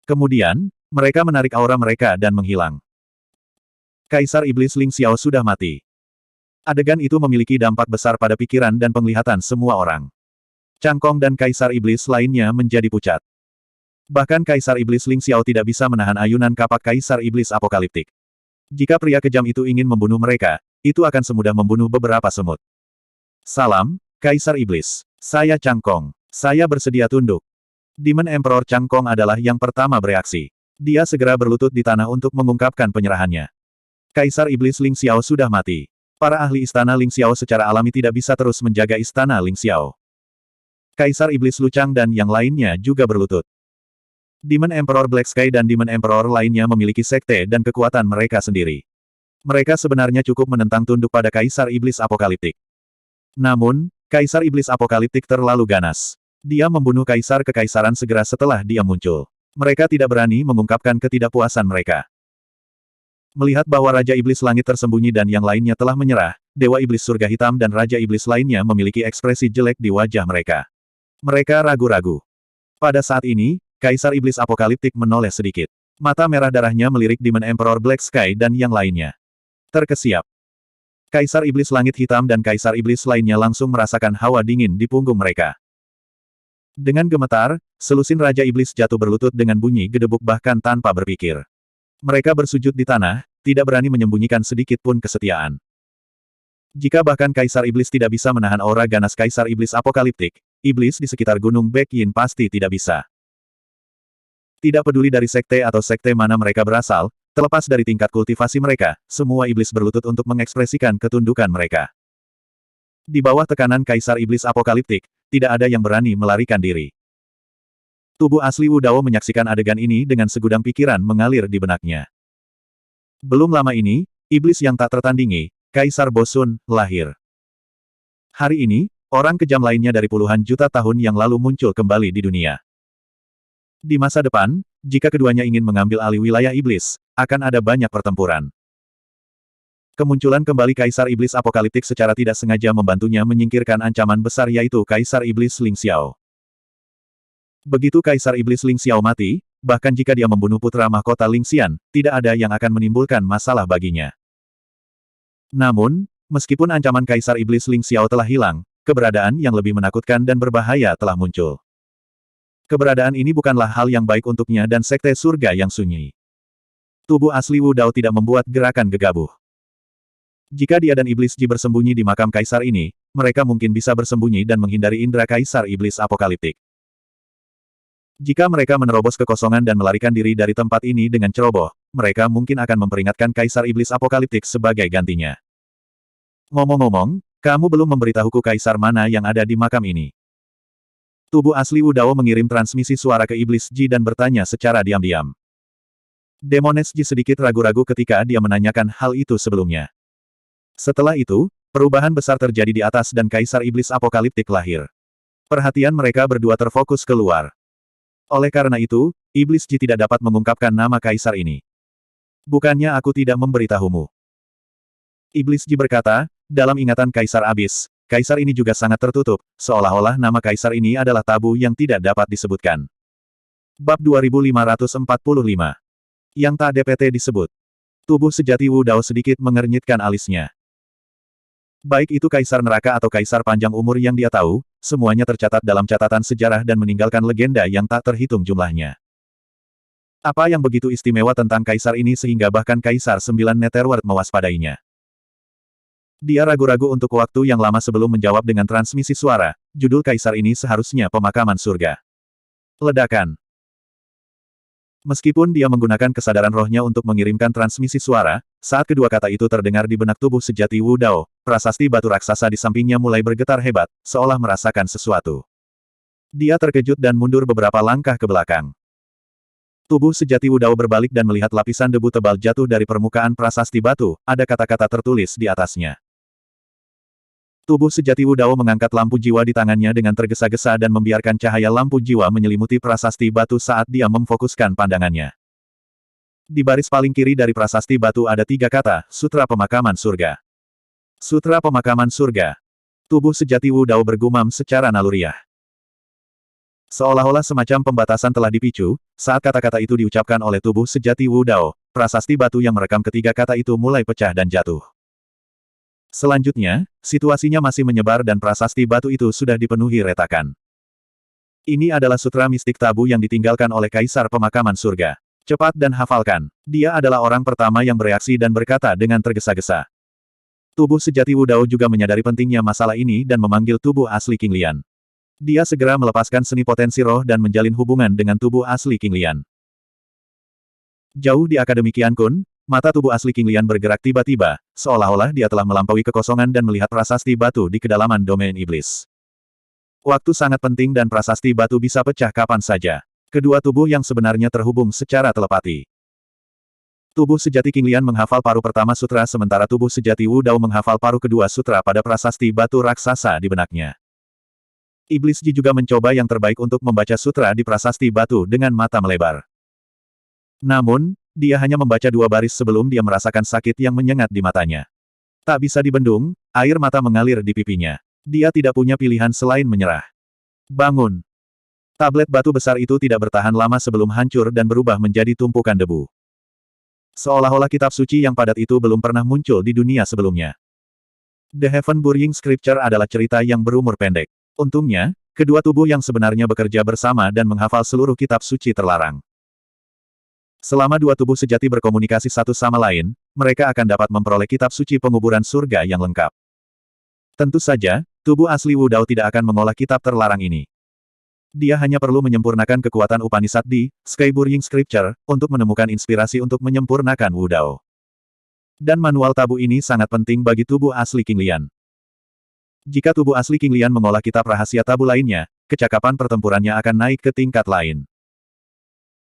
A: Kemudian, mereka menarik aura mereka dan menghilang. Kaisar Iblis Ling Xiao sudah mati. Adegan itu memiliki dampak besar pada pikiran dan penglihatan semua orang. Chang Kong dan Kaisar Iblis lainnya menjadi pucat. Bahkan Kaisar Iblis Ling Xiao tidak bisa menahan ayunan kapak Kaisar Iblis Apokaliptik. Jika pria kejam itu ingin membunuh mereka, itu akan semudah membunuh beberapa semut. Salam, Kaisar Iblis. Saya Chang Kong. Saya bersedia tunduk. Demon Emperor Chang Kong adalah yang pertama bereaksi. Dia segera berlutut di tanah untuk mengungkapkan penyerahannya. Kaisar Iblis Ling Xiao sudah mati. Para ahli istana Ling Xiao secara alami tidak bisa terus menjaga istana Ling Xiao. Kaisar Iblis Lucang dan yang lainnya juga berlutut. Demon Emperor Black Sky dan Demon Emperor lainnya memiliki sekte dan kekuatan mereka sendiri. Mereka sebenarnya cukup menentang tunduk pada Kaisar Iblis Apokaliptik. Namun, Kaisar Iblis Apokaliptik terlalu ganas. Dia membunuh Kaisar Kekaisaran segera setelah dia muncul. Mereka tidak berani mengungkapkan ketidakpuasan mereka. Melihat bahwa Raja Iblis Langit tersembunyi dan yang lainnya telah menyerah, Dewa Iblis Surga Hitam dan Raja Iblis lainnya memiliki ekspresi jelek di wajah mereka. Mereka ragu-ragu. Pada saat ini, Kaisar Iblis Apokaliptik menoleh sedikit. Mata merah darahnya melirik Demon Emperor Black Sky dan yang lainnya. Terkesiap. Kaisar Iblis Langit Hitam dan Kaisar Iblis lainnya langsung merasakan hawa dingin di punggung mereka. Dengan gemetar, selusin Raja Iblis jatuh berlutut dengan bunyi gedebuk bahkan tanpa berpikir. Mereka bersujud di tanah, tidak berani menyembunyikan sedikit pun kesetiaan. Jika bahkan Kaisar Iblis tidak bisa menahan aura ganas Kaisar Iblis Apokaliptik, iblis di sekitar Gunung Baek Yin pasti tidak bisa. Tidak peduli dari sekte atau sekte mana mereka berasal, terlepas dari tingkat kultivasi mereka, semua iblis berlutut untuk mengekspresikan ketundukan mereka. Di bawah tekanan Kaisar Iblis Apokaliptik, tidak ada yang berani melarikan diri. Tubuh asli Wu Dao menyaksikan adegan ini dengan segudang pikiran mengalir di benaknya. Belum lama ini, iblis yang tak tertandingi, Kaisar Bosun, lahir. Hari ini, orang kejam lainnya dari puluhan juta tahun yang lalu muncul kembali di dunia. Di masa depan, jika keduanya ingin mengambil alih wilayah iblis, akan ada banyak pertempuran. Kemunculan kembali Kaisar Iblis Apokaliptik secara tidak sengaja membantunya menyingkirkan ancaman besar yaitu Kaisar Iblis Ling Xiao. Begitu Kaisar Iblis Ling Xiao mati, bahkan jika dia membunuh putra mahkota Ling Xian, tidak ada yang akan menimbulkan masalah baginya. Namun, meskipun ancaman Kaisar Iblis Ling Xiao telah hilang, keberadaan yang lebih menakutkan dan berbahaya telah muncul. Keberadaan ini bukanlah hal yang baik untuknya dan sekte surga yang sunyi. Tubuh asli Wu Dao tidak membuat gerakan gegabah. Jika dia dan Iblis Ji bersembunyi di makam Kaisar ini, mereka mungkin bisa bersembunyi dan menghindari indera Kaisar Iblis Apokaliptik. Jika mereka menerobos kekosongan dan melarikan diri dari tempat ini dengan ceroboh, mereka mungkin akan memperingatkan Kaisar Iblis Apokaliptik sebagai gantinya. Ngomong-ngomong, kamu belum memberitahuku Kaisar mana yang ada di makam ini. Tubuh asli Wu Dao mengirim transmisi suara ke Iblis Ji dan bertanya secara diam-diam. Demones Ji sedikit ragu-ragu ketika dia menanyakan hal itu sebelumnya. Setelah itu, perubahan besar terjadi di atas dan Kaisar Iblis Apokaliptik lahir. Perhatian mereka berdua terfokus keluar. Oleh karena itu, Iblis Ji tidak dapat mengungkapkan nama Kaisar ini. Bukannya aku tidak memberitahumu. Iblis Ji berkata, dalam ingatan Kaisar Abis, Kaisar ini juga sangat tertutup, seolah-olah nama Kaisar ini adalah tabu yang tidak dapat disebutkan. Bab 2545. Yang tak DPT disebut. Tubuh sejati Wu Dao sedikit mengernyitkan alisnya. Baik itu Kaisar Neraka atau Kaisar Panjang Umur yang dia tahu, semuanya tercatat dalam catatan sejarah dan meninggalkan legenda yang tak terhitung jumlahnya. Apa yang begitu istimewa tentang Kaisar ini sehingga bahkan Kaisar 9 Netherworld mewaspadainya? Dia ragu-ragu untuk waktu yang lama sebelum menjawab dengan transmisi suara, judul Kaisar ini seharusnya Pemakaman Surga. Ledakan. Meskipun dia menggunakan kesadaran rohnya untuk mengirimkan transmisi suara, saat kedua kata itu terdengar di benak tubuh sejati Wu Dao, prasasti batu raksasa di sampingnya mulai bergetar hebat, seolah merasakan sesuatu. Dia terkejut dan mundur beberapa langkah ke belakang. Tubuh sejati Wu Dao berbalik dan melihat lapisan debu tebal jatuh dari permukaan prasasti batu, ada kata-kata tertulis di atasnya. Tubuh sejati Wu Dao mengangkat lampu jiwa di tangannya dengan tergesa-gesa dan membiarkan cahaya lampu jiwa menyelimuti prasasti batu saat dia memfokuskan pandangannya. Di baris paling kiri dari prasasti batu ada 3 kata, Sutra Pemakaman Surga. Sutra Pemakaman Surga. Tubuh sejati Wu Dao bergumam secara naluriah. Seolah-olah semacam pembatasan telah dipicu, saat kata-kata itu diucapkan oleh tubuh sejati Wu Dao, prasasti batu yang merekam ketiga kata itu mulai pecah dan jatuh. Selanjutnya, situasinya masih menyebar dan prasasti batu itu sudah dipenuhi retakan. Ini adalah sutra mistik tabu yang ditinggalkan oleh Kaisar Pemakaman Surga. Cepat dan hafalkan. Dia adalah orang pertama yang bereaksi dan berkata dengan tergesa-gesa. Tubuh sejati Wu Dao juga menyadari pentingnya masalah ini dan memanggil tubuh asli King Lian. Dia segera melepaskan seni potensi roh dan menjalin hubungan dengan tubuh asli King Lian. Jauh di Akademi Qian Kun, mata tubuh asli King Lian bergerak tiba-tiba, seolah-olah dia telah melampaui kekosongan dan melihat prasasti batu di kedalaman domain iblis. Waktu sangat penting dan prasasti batu bisa pecah kapan saja. Kedua tubuh yang sebenarnya terhubung secara telepati. Tubuh sejati King Lian menghafal paruh pertama sutra sementara tubuh sejati Wu Dao menghafal paruh kedua sutra pada prasasti batu raksasa di benaknya. Iblis Ji juga mencoba yang terbaik untuk membaca sutra di prasasti batu dengan mata melebar. Namun, dia hanya membaca 2 baris sebelum dia merasakan sakit yang menyengat di matanya. Tak bisa dibendung, air mata mengalir di pipinya. Dia tidak punya pilihan selain menyerah. Bangun! Tablet batu besar itu tidak bertahan lama sebelum hancur dan berubah menjadi tumpukan debu. Seolah-olah kitab suci yang padat itu belum pernah muncul di dunia sebelumnya. The Heaven Burning Scripture adalah cerita yang berumur pendek. Untungnya, kedua tubuh yang sebenarnya bekerja bersama dan menghafal seluruh kitab suci terlarang. Selama 2 tubuh sejati berkomunikasi satu sama lain, mereka akan dapat memperoleh kitab suci penguburan surga yang lengkap. Tentu saja, tubuh asli Wu Dao tidak akan mengolah kitab terlarang ini. Dia hanya perlu menyempurnakan kekuatan Upanishad di Sky Burning Scripture untuk menemukan inspirasi untuk menyempurnakan Wu Dao. Dan manual tabu ini sangat penting bagi tubuh asli King Lian. Jika tubuh asli King Lian mengolah kitab rahasia tabu lainnya, kecakapan pertempurannya akan naik ke tingkat lain.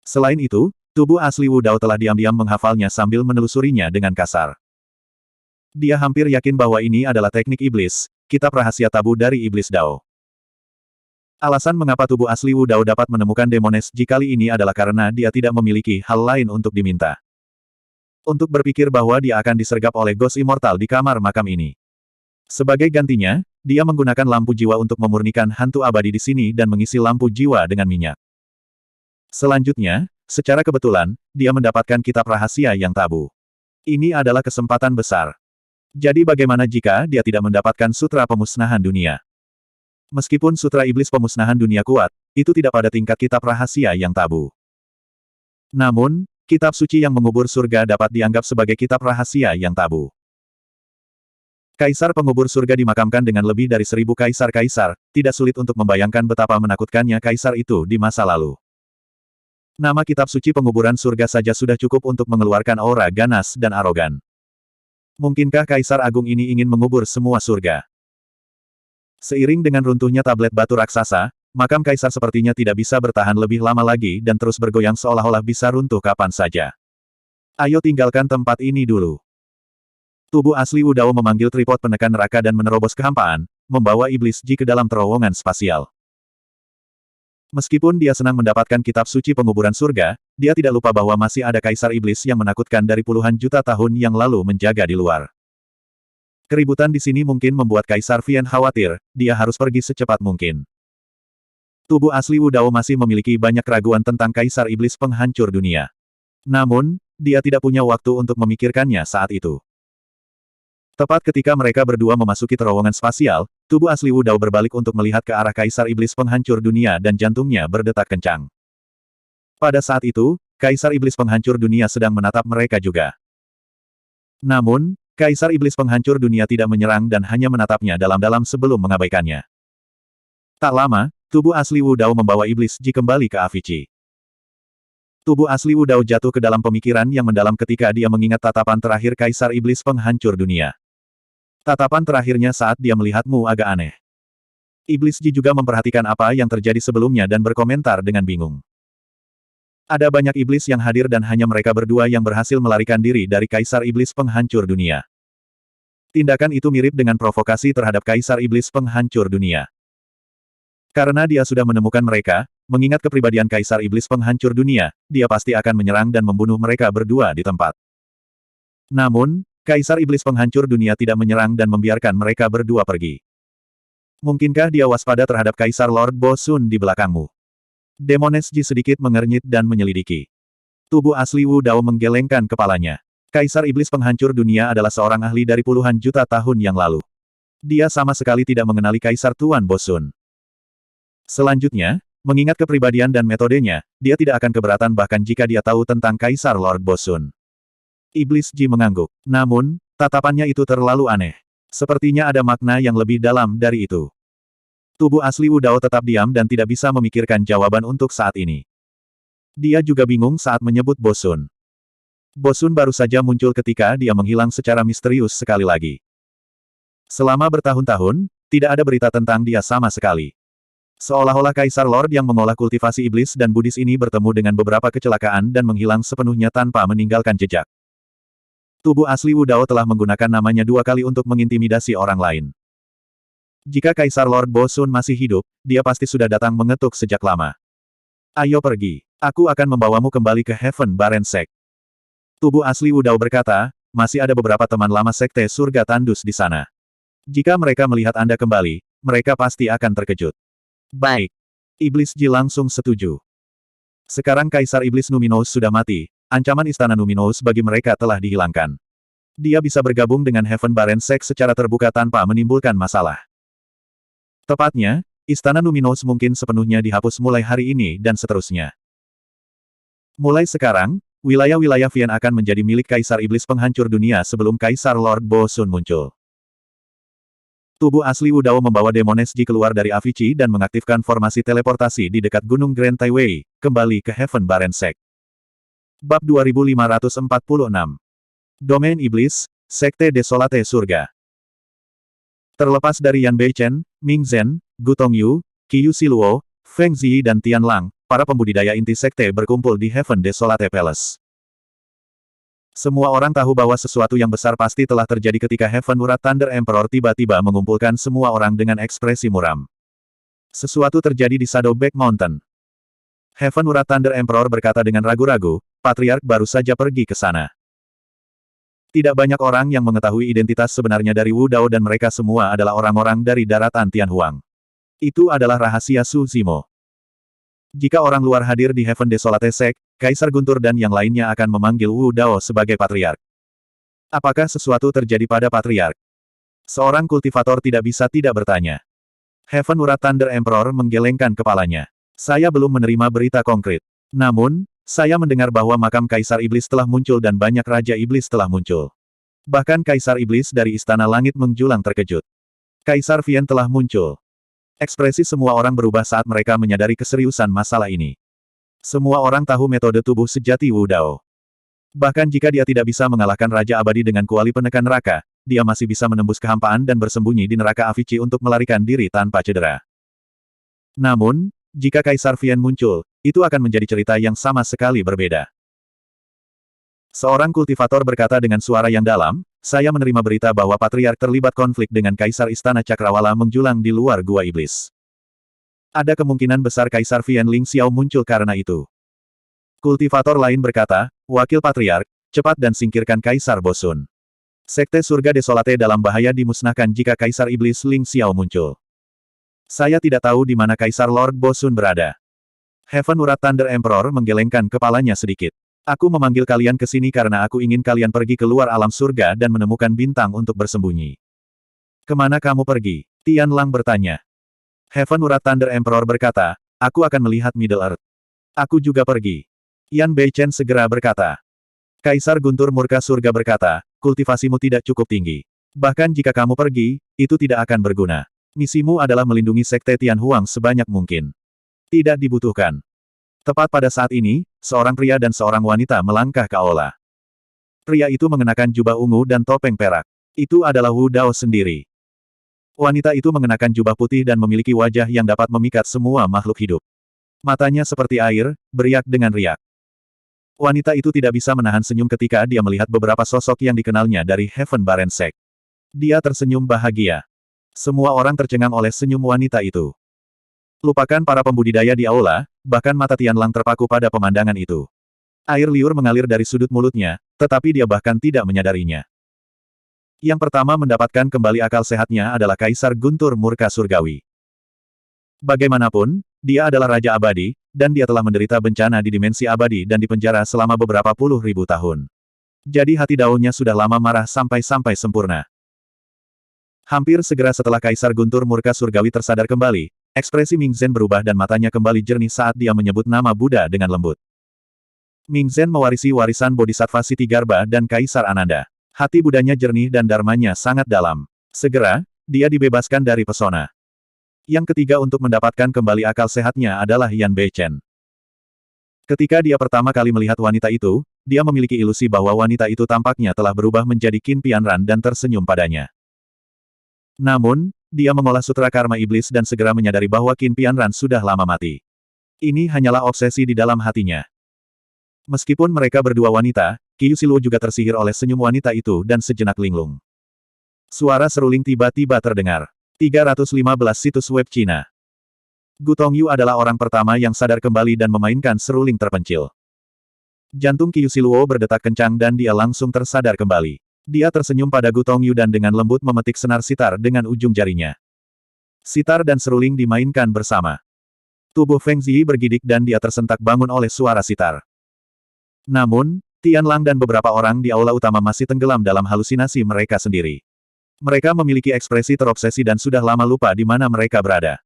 A: Selain itu, tubuh asli Wu Dao telah diam-diam menghafalnya sambil menelusurinya dengan kasar. Dia hampir yakin bahwa ini adalah teknik iblis, kitab rahasia tabu dari iblis Dao. Alasan mengapa tubuh asli Wu Dao dapat menemukan Demoness Ji kali ini adalah karena dia tidak memiliki hal lain untuk diminta. Untuk berpikir bahwa dia akan disergap oleh Ghost Immortal di kamar makam ini. Sebagai gantinya, dia menggunakan lampu jiwa untuk memurnikan hantu abadi di sini dan mengisi lampu jiwa dengan minyak. Selanjutnya, secara kebetulan, dia mendapatkan kitab rahasia yang tabu. Ini adalah kesempatan besar. Jadi bagaimana jika dia tidak mendapatkan sutra pemusnahan dunia? Meskipun sutra iblis pemusnahan dunia kuat, itu tidak pada tingkat kitab rahasia yang tabu. Namun, kitab suci yang mengubur surga dapat dianggap sebagai kitab rahasia yang tabu. Kaisar pengubur surga dimakamkan dengan lebih dari 1000 kaisar-kaisar, tidak sulit untuk membayangkan betapa menakutkannya kaisar itu di masa lalu. Nama kitab suci penguburan surga saja sudah cukup untuk mengeluarkan aura ganas dan arogan. Mungkinkah Kaisar Agung ini ingin mengubur semua surga? Seiring dengan runtuhnya tablet batu raksasa, makam Kaisar sepertinya tidak bisa bertahan lebih lama lagi dan terus bergoyang seolah-olah bisa runtuh kapan saja. Ayo tinggalkan tempat ini dulu. Tubuh asli Wu Dao memanggil tripod penekan neraka dan menerobos kehampaan, membawa iblis Ji ke dalam terowongan spasial. Meskipun dia senang mendapatkan kitab suci penguburan surga, dia tidak lupa bahwa masih ada kaisar iblis yang menakutkan dari puluhan juta tahun yang lalu menjaga di luar. Keributan di sini mungkin membuat Kaisar Vian khawatir, dia harus pergi secepat mungkin. Tubuh asli Wu Dao masih memiliki banyak keraguan tentang kaisar iblis penghancur dunia. Namun, dia tidak punya waktu untuk memikirkannya saat itu. Tepat ketika mereka berdua memasuki terowongan spasial, tubuh asli Wu Dao berbalik untuk melihat ke arah kaisar iblis penghancur dunia dan jantungnya berdetak kencang. Pada saat itu, kaisar iblis penghancur dunia sedang menatap mereka juga. Namun, kaisar iblis penghancur dunia tidak menyerang dan hanya menatapnya dalam-dalam sebelum mengabaikannya. Tak lama, tubuh asli Wu Dao membawa iblis Ji kembali ke Avicii. Tubuh asli Wu Dao jatuh ke dalam pemikiran yang mendalam ketika dia mengingat tatapan terakhir kaisar iblis penghancur dunia. Tatapan terakhirnya saat dia melihatmu agak aneh. Iblis Ji juga memperhatikan apa yang terjadi sebelumnya dan berkomentar dengan bingung. Ada banyak iblis yang hadir dan hanya mereka berdua yang berhasil melarikan diri dari kaisar iblis penghancur dunia. Tindakan itu mirip dengan provokasi terhadap kaisar iblis penghancur dunia. Karena dia sudah menemukan mereka, mengingat kepribadian kaisar iblis penghancur dunia, dia pasti akan menyerang dan membunuh mereka berdua di tempat. Namun, kaisar iblis penghancur dunia tidak menyerang dan membiarkan mereka berdua pergi. Mungkinkah dia waspada terhadap kaisar Lord Bo Sun di belakangmu? Demoness Ji sedikit mengernyit dan menyelidiki. Tubuh asli Wu Dao menggelengkan kepalanya. Kaisar iblis penghancur dunia adalah seorang ahli dari puluhan juta tahun yang lalu. Dia sama sekali tidak mengenali kaisar Tuan Bo Sun. Selanjutnya, mengingat kepribadian dan metodenya, dia tidak akan keberatan bahkan jika dia tahu tentang kaisar Lord Bo Sun. Iblis Ji mengangguk. Namun, tatapannya itu terlalu aneh. Sepertinya ada makna yang lebih dalam dari itu. Tubuh asli Wu Dao tetap diam dan tidak bisa memikirkan jawaban untuk saat ini. Dia juga bingung saat menyebut Bo Sun. Bo Sun baru saja muncul ketika dia menghilang secara misterius sekali lagi. Selama bertahun-tahun, tidak ada berita tentang dia sama sekali. Seolah-olah Kaisar Lord yang mengolah kultivasi iblis dan Buddhis ini bertemu dengan beberapa kecelakaan dan menghilang sepenuhnya tanpa meninggalkan jejak. Tubuh asli Wu Dao telah menggunakan namanya 2 kali untuk mengintimidasi orang lain. Jika Kaisar Lord Bo Sun masih hidup, dia pasti sudah datang mengetuk sejak lama. Ayo pergi. Aku akan membawamu kembali ke Heaven Baren Sect. Tubuh asli Wu Dao berkata, masih ada beberapa teman lama Sekte Surga Tandus di sana. Jika mereka melihat Anda kembali, mereka pasti akan terkejut. Baik. Iblis Ji langsung setuju. Sekarang Kaisar Iblis Numinous sudah mati, ancaman Istana Numinous bagi mereka telah dihilangkan. Dia bisa bergabung dengan Heaven Baren Sect secara terbuka tanpa menimbulkan masalah. Tepatnya, Istana Numinous mungkin sepenuhnya dihapus mulai hari ini dan seterusnya. Mulai sekarang, wilayah-wilayah Vian akan menjadi milik Kaisar Iblis Penghancur Dunia sebelum Kaisar Lord Bo Sun muncul. Tubuh asli Wu Dao membawa Demoness Ji keluar dari Avicii dan mengaktifkan formasi teleportasi di dekat Gunung Grand Taiwei, kembali ke Heaven Baren Sect. Bab 2546. Domain Iblis, Sekte Desolate Surga. Terlepas dari Yan Beichen, Ming Zhen, Gu Tongyu, Qiyu Siluo, Feng Ziyi dan Tian Lang, para pembudidaya inti sekte berkumpul di Heaven Desolate Palace. Semua orang tahu bahwa sesuatu yang besar pasti telah terjadi ketika Heaven Urat Thunder Emperor tiba-tiba mengumpulkan semua orang dengan ekspresi muram. Sesuatu terjadi di Shadow Back Mountain. Heaven Urat Thunder Emperor berkata dengan ragu-ragu, Patriark baru saja pergi ke sana. Tidak banyak orang yang mengetahui identitas sebenarnya dari Wu Dao dan mereka semua adalah orang-orang dari daratan Tianhuang. Itu adalah rahasia Su Zimo. Jika orang luar hadir di Heaven Desolate Sect, Kaisar Guntur dan yang lainnya akan memanggil Wu Dao sebagai Patriark. Apakah sesuatu terjadi pada Patriark? Seorang kultivator tidak bisa tidak bertanya. Heaven Urat Thunder Emperor menggelengkan kepalanya. Saya belum menerima berita konkret. Namun, saya mendengar bahwa makam Kaisar Iblis telah muncul dan banyak Raja Iblis telah muncul. Bahkan Kaisar Iblis dari Istana Langit menjulang terkejut. Kaisar Vian telah muncul. Ekspresi semua orang berubah saat mereka menyadari keseriusan masalah ini. Semua orang tahu metode tubuh sejati Wu Dao. Bahkan jika dia tidak bisa mengalahkan Raja Abadi dengan kuali penekan neraka, dia masih bisa menembus kehampaan dan bersembunyi di neraka Avici untuk melarikan diri tanpa cedera. Namun, jika Kaisar Vian muncul, itu akan menjadi cerita yang sama sekali berbeda. Seorang kultivator berkata dengan suara yang dalam, saya menerima berita bahwa Patriark terlibat konflik dengan Kaisar Istana Cakrawala menjulang di luar Gua Iblis. Ada kemungkinan besar Kaisar Vian Ling Xiao muncul karena itu. Kultivator lain berkata, Wakil Patriark, cepat dan singkirkan Kaisar Bosun. Sekte Surga Desolate dalam bahaya dimusnahkan jika Kaisar Iblis Ling Xiao muncul. Saya tidak tahu di mana Kaisar Lord Bosun berada. Heaven Urat Thunder Emperor menggelengkan kepalanya sedikit. Aku memanggil kalian ke sini karena aku ingin kalian pergi ke luar alam surga dan menemukan bintang untuk bersembunyi. Kemana kamu pergi? Tian Lang bertanya. Heaven Urat Thunder Emperor berkata, aku akan melihat Middle Earth. Aku juga pergi. Yan Beichen segera berkata. Kaisar Guntur Murka Surga berkata, kultivasimu tidak cukup tinggi. Bahkan jika kamu pergi, itu tidak akan berguna. Misimu adalah melindungi Sekte Tianhuang sebanyak mungkin. Tidak dibutuhkan. Tepat pada saat ini, seorang pria dan seorang wanita melangkah ke aula. Pria itu mengenakan jubah ungu dan topeng perak. Itu adalah Wu Dao sendiri. Wanita itu mengenakan jubah putih dan memiliki wajah yang dapat memikat semua makhluk hidup. Matanya seperti air, beriak dengan riak. Wanita itu tidak bisa menahan senyum ketika dia melihat beberapa sosok yang dikenalnya dari Heaven Barren Sect. Dia tersenyum bahagia. Semua orang tercengang oleh senyum wanita itu. Lupakan para pembudidaya di aula, bahkan mata Tian Lang terpaku pada pemandangan itu. Air liur mengalir dari sudut mulutnya, tetapi dia bahkan tidak menyadarinya. Yang pertama mendapatkan kembali akal sehatnya adalah Kaisar Guntur Murka Surgawi. Bagaimanapun, dia adalah Raja Abadi, dan dia telah menderita bencana di dimensi abadi dan dipenjara selama beberapa puluh ribu tahun. Jadi hati daunnya sudah lama marah sampai-sampai sempurna. Hampir segera setelah Kaisar Guntur Murka Surgawi tersadar kembali, ekspresi Ming Zhen berubah dan matanya kembali jernih saat dia menyebut nama Buddha dengan lembut. Ming Zhen mewarisi warisan Bodhisattva Siti Garba dan Kaisar Ananda. Hati Budanya jernih dan dharmanya sangat dalam. Segera, dia dibebaskan dari pesona. Yang ketiga untuk mendapatkan kembali akal sehatnya adalah Yan Beichen. Ketika dia pertama kali melihat wanita itu, dia memiliki ilusi bahwa wanita itu tampaknya telah berubah menjadi Qin Pianran dan tersenyum padanya. Namun, dia mengolah sutra karma iblis dan segera menyadari bahwa Qin Pianran sudah lama mati. Ini hanyalah obsesi di dalam hatinya. Meskipun mereka berdua wanita, Qiyu Siluo juga tersihir oleh senyum wanita itu dan sejenak linglung. Suara seruling tiba-tiba terdengar. 315 situs web Cina. Gu Tongyu adalah orang pertama yang sadar kembali dan memainkan seruling terpencil. Jantung Qiyu Siluo berdetak kencang dan dia langsung tersadar kembali. Dia tersenyum pada Gu Tongyu dan dengan lembut memetik senar sitar dengan ujung jarinya. Sitar dan seruling dimainkan bersama. Tubuh Feng Ziyi bergidik dan dia tersentak bangun oleh suara sitar. Namun, Tian Lang dan beberapa orang di aula utama masih tenggelam dalam halusinasi mereka sendiri. Mereka memiliki ekspresi terobsesi dan sudah lama lupa di mana mereka berada.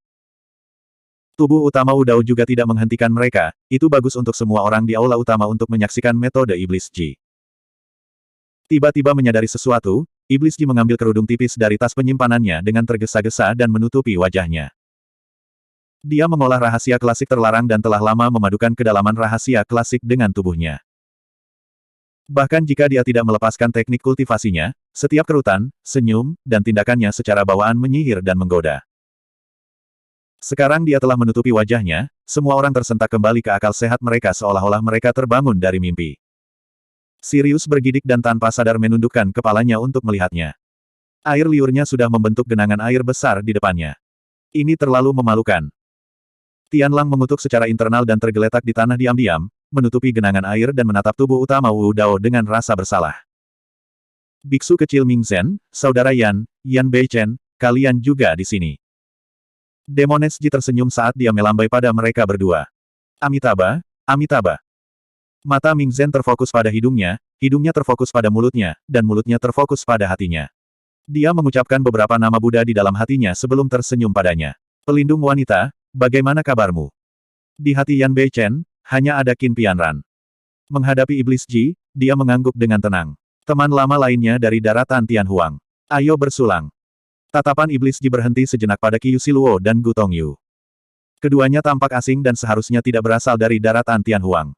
A: Tubuh utama Wu Dao juga tidak menghentikan mereka, itu bagus untuk semua orang di aula utama untuk menyaksikan metode Iblis Ji. Tiba-tiba menyadari sesuatu, Iblis Ji mengambil kerudung tipis dari tas penyimpanannya dengan tergesa-gesa dan menutupi wajahnya. Dia mengolah rahasia klasik terlarang dan telah lama memadukan kedalaman rahasia klasik dengan tubuhnya. Bahkan jika dia tidak melepaskan teknik kultivasinya, setiap kerutan, senyum, dan tindakannya secara bawaan menyihir dan menggoda. Sekarang dia telah menutupi wajahnya, semua orang tersentak kembali ke akal sehat mereka seolah-olah mereka terbangun dari mimpi. Sirius bergidik dan tanpa sadar menundukkan kepalanya untuk melihatnya. Air liurnya sudah membentuk genangan air besar di depannya. Ini terlalu memalukan. Tianlang mengutuk secara internal dan tergeletak di tanah diam-diam, menutupi genangan air dan menatap tubuh utama Wu Dao dengan rasa bersalah. Biksu kecil Ming Zhen, saudara Yan, Yan Beichen, kalian juga di sini. Demones Ji tersenyum saat dia melambai pada mereka berdua. Amitabha, Amitabha. Mata Ming Zhen terfokus pada hidungnya terfokus pada mulutnya, dan mulutnya terfokus pada hatinya. Dia mengucapkan beberapa nama Buddha di dalam hatinya sebelum tersenyum padanya. Pelindung wanita, bagaimana kabarmu? Di hati Yan Beichen, hanya ada Qin Pianran. Menghadapi Iblis Ji, dia mengangguk dengan tenang. Teman lama lainnya dari daratan Tianhuang. Ayo bersulang. Tatapan Iblis Ji berhenti sejenak pada Qiu Siluo dan Gu Tongyu. Keduanya tampak asing dan seharusnya tidak berasal dari daratan Tianhuang.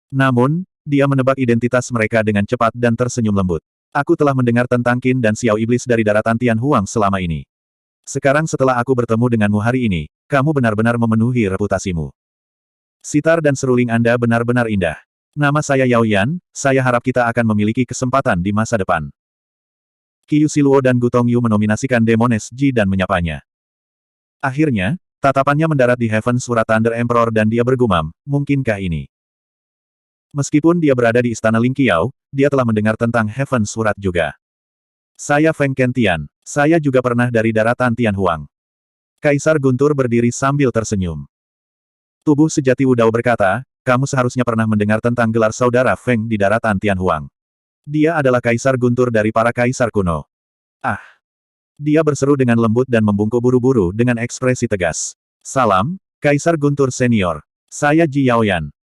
A: Namun, dia menebak identitas mereka dengan cepat dan tersenyum lembut. Aku telah mendengar tentang Qin dan Xiao Iblis dari daratan Tianhuang selama ini. Sekarang setelah aku bertemu denganmu hari ini, kamu benar-benar memenuhi reputasimu. Sitar dan seruling Anda benar-benar indah. Nama saya Yao Yan, saya harap kita akan memiliki kesempatan di masa depan. Qiu Siluo dan Gu Tongyu menominasikan Demones Ji dan menyapanya. Akhirnya, tatapannya mendarat di Heaven Surat Thunder Emperor dan dia bergumam, mungkinkah ini? Meskipun dia berada di Istana Ling Qiao, dia telah mendengar tentang Heaven Surat juga. Saya Feng Kentian. Saya juga pernah dari daratan Tianhuang. Kaisar Guntur berdiri sambil tersenyum. Tubuh sejati Wu Dao berkata, kamu seharusnya pernah mendengar tentang gelar saudara Feng di daratan Tianhuang. Dia adalah Kaisar Guntur dari para kaisar kuno. Ah! Dia berseru dengan lembut dan membungkuk buru-buru dengan ekspresi tegas. Salam, Kaisar Guntur Senior. Saya Ji Yaoyan.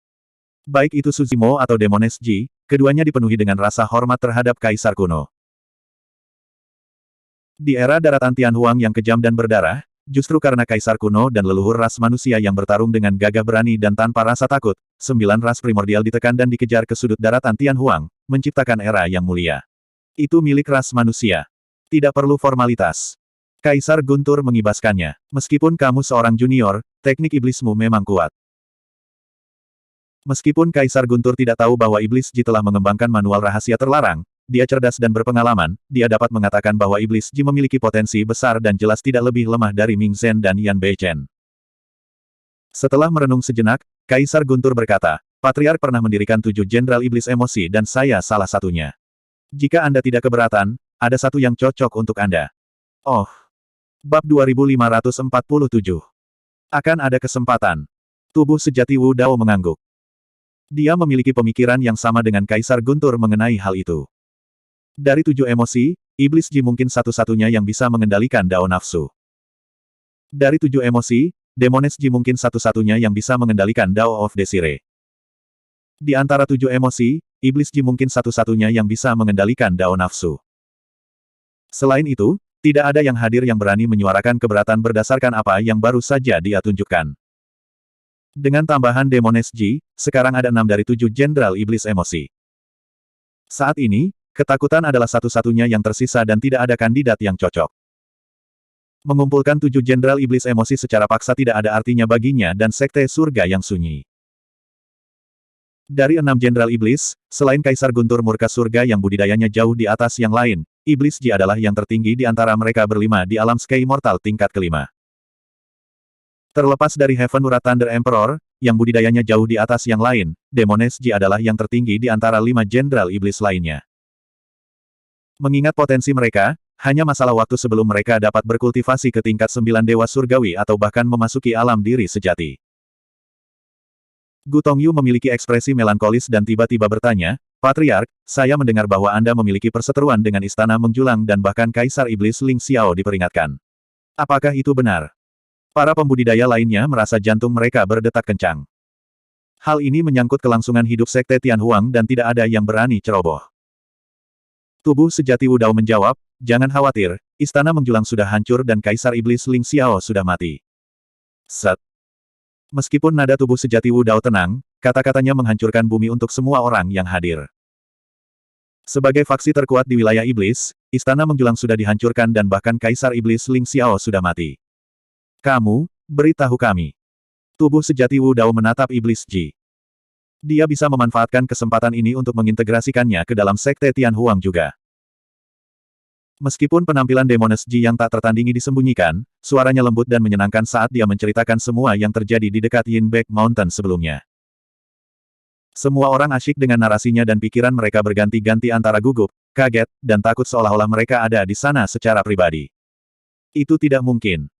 A: Baik itu Suzimo atau Demones Ji, keduanya dipenuhi dengan rasa hormat terhadap kaisar kuno. Di era daratan Tianhuang yang kejam dan berdarah, justru karena kaisar kuno dan leluhur ras manusia yang bertarung dengan gagah berani dan tanpa rasa takut, 9 ras primordial ditekan dan dikejar ke sudut daratan Tianhuang, menciptakan era yang mulia. Itu milik ras manusia. Tidak perlu formalitas. Kaisar Guntur mengibaskannya. Meskipun kamu seorang junior, teknik iblismu memang kuat. Meskipun Kaisar Guntur tidak tahu bahwa Iblis Ji telah mengembangkan manual rahasia terlarang, dia cerdas dan berpengalaman, dia dapat mengatakan bahwa Iblis Ji memiliki potensi besar dan jelas tidak lebih lemah dari Ming Zhen dan Yan Beichen. Setelah merenung sejenak, Kaisar Guntur berkata, Patriark pernah mendirikan 7 Jenderal Iblis Emosi dan saya salah satunya. Jika Anda tidak keberatan, ada satu yang cocok untuk Anda. Oh. Bab 2547. Akan ada kesempatan. Tubuh sejati Wu Dao mengangguk. Dia memiliki pemikiran yang sama dengan Kaisar Guntur mengenai hal itu. Dari 7 emosi, Iblis Ji mungkin satu-satunya yang bisa mengendalikan Dao Nafsu. Dari 7 emosi, Demones Ji mungkin satu-satunya yang bisa mengendalikan Dao of Desire. Di antara 7 emosi, Iblis Ji mungkin satu-satunya yang bisa mengendalikan Dao Nafsu. Selain itu, tidak ada yang hadir yang berani menyuarakan keberatan berdasarkan apa yang baru saja dia tunjukkan. Dengan tambahan Demones Ji, sekarang ada 6 dari 7 Jenderal Iblis Emosi. Saat ini, ketakutan adalah satu-satunya yang tersisa dan tidak ada kandidat yang cocok. Mengumpulkan 7 Jenderal Iblis Emosi secara paksa tidak ada artinya baginya dan Sekte Surga yang sunyi. Dari 6 Jenderal Iblis, selain Kaisar Guntur Murka Surga yang budidayanya jauh di atas yang lain, Iblis Ji adalah yang tertinggi di antara mereka berlima di alam Sky Immortal tingkat kelima. Terlepas dari Heaven Surat Thunder Emperor, yang budidayanya jauh di atas yang lain, Demones Ji adalah yang tertinggi di antara 5 Jenderal Iblis lainnya. Mengingat potensi mereka, hanya masalah waktu sebelum mereka dapat berkultivasi ke tingkat 9 Dewa Surgawi atau bahkan memasuki alam diri sejati. Gu Tongyu memiliki ekspresi melankolis dan tiba-tiba bertanya, Patriark, saya mendengar bahwa Anda memiliki perseteruan dengan Istana Menjulang dan bahkan Kaisar Iblis Ling Xiao diperingatkan. Apakah itu benar? Para pembudidaya lainnya merasa jantung mereka berdetak kencang. Hal ini menyangkut kelangsungan hidup Sekte Tianhuang dan tidak ada yang berani ceroboh. Tubuh sejati Wu Dao menjawab, jangan khawatir, Istana Menjulang sudah hancur dan Kaisar Iblis Ling Xiao sudah mati. Set. Meskipun nada tubuh sejati Wu Dao tenang, kata-katanya menghancurkan bumi untuk semua orang yang hadir. Sebagai faksi terkuat di wilayah Iblis, Istana Menjulang sudah dihancurkan dan bahkan Kaisar Iblis Ling Xiao sudah mati. Kamu, Beritahu kami. Tubuh sejati Wu Dao menatap Iblis Ji. Dia bisa memanfaatkan kesempatan ini untuk mengintegrasikannya ke dalam sekte Tian Huang juga. Meskipun penampilan Demones Ji yang tak tertandingi disembunyikan, suaranya lembut dan menyenangkan saat dia menceritakan semua yang terjadi di dekat Yinbek Mountain sebelumnya. Semua orang asyik dengan narasinya dan pikiran mereka berganti-ganti antara gugup, kaget, dan takut seolah-olah mereka ada di sana secara pribadi. Itu tidak mungkin.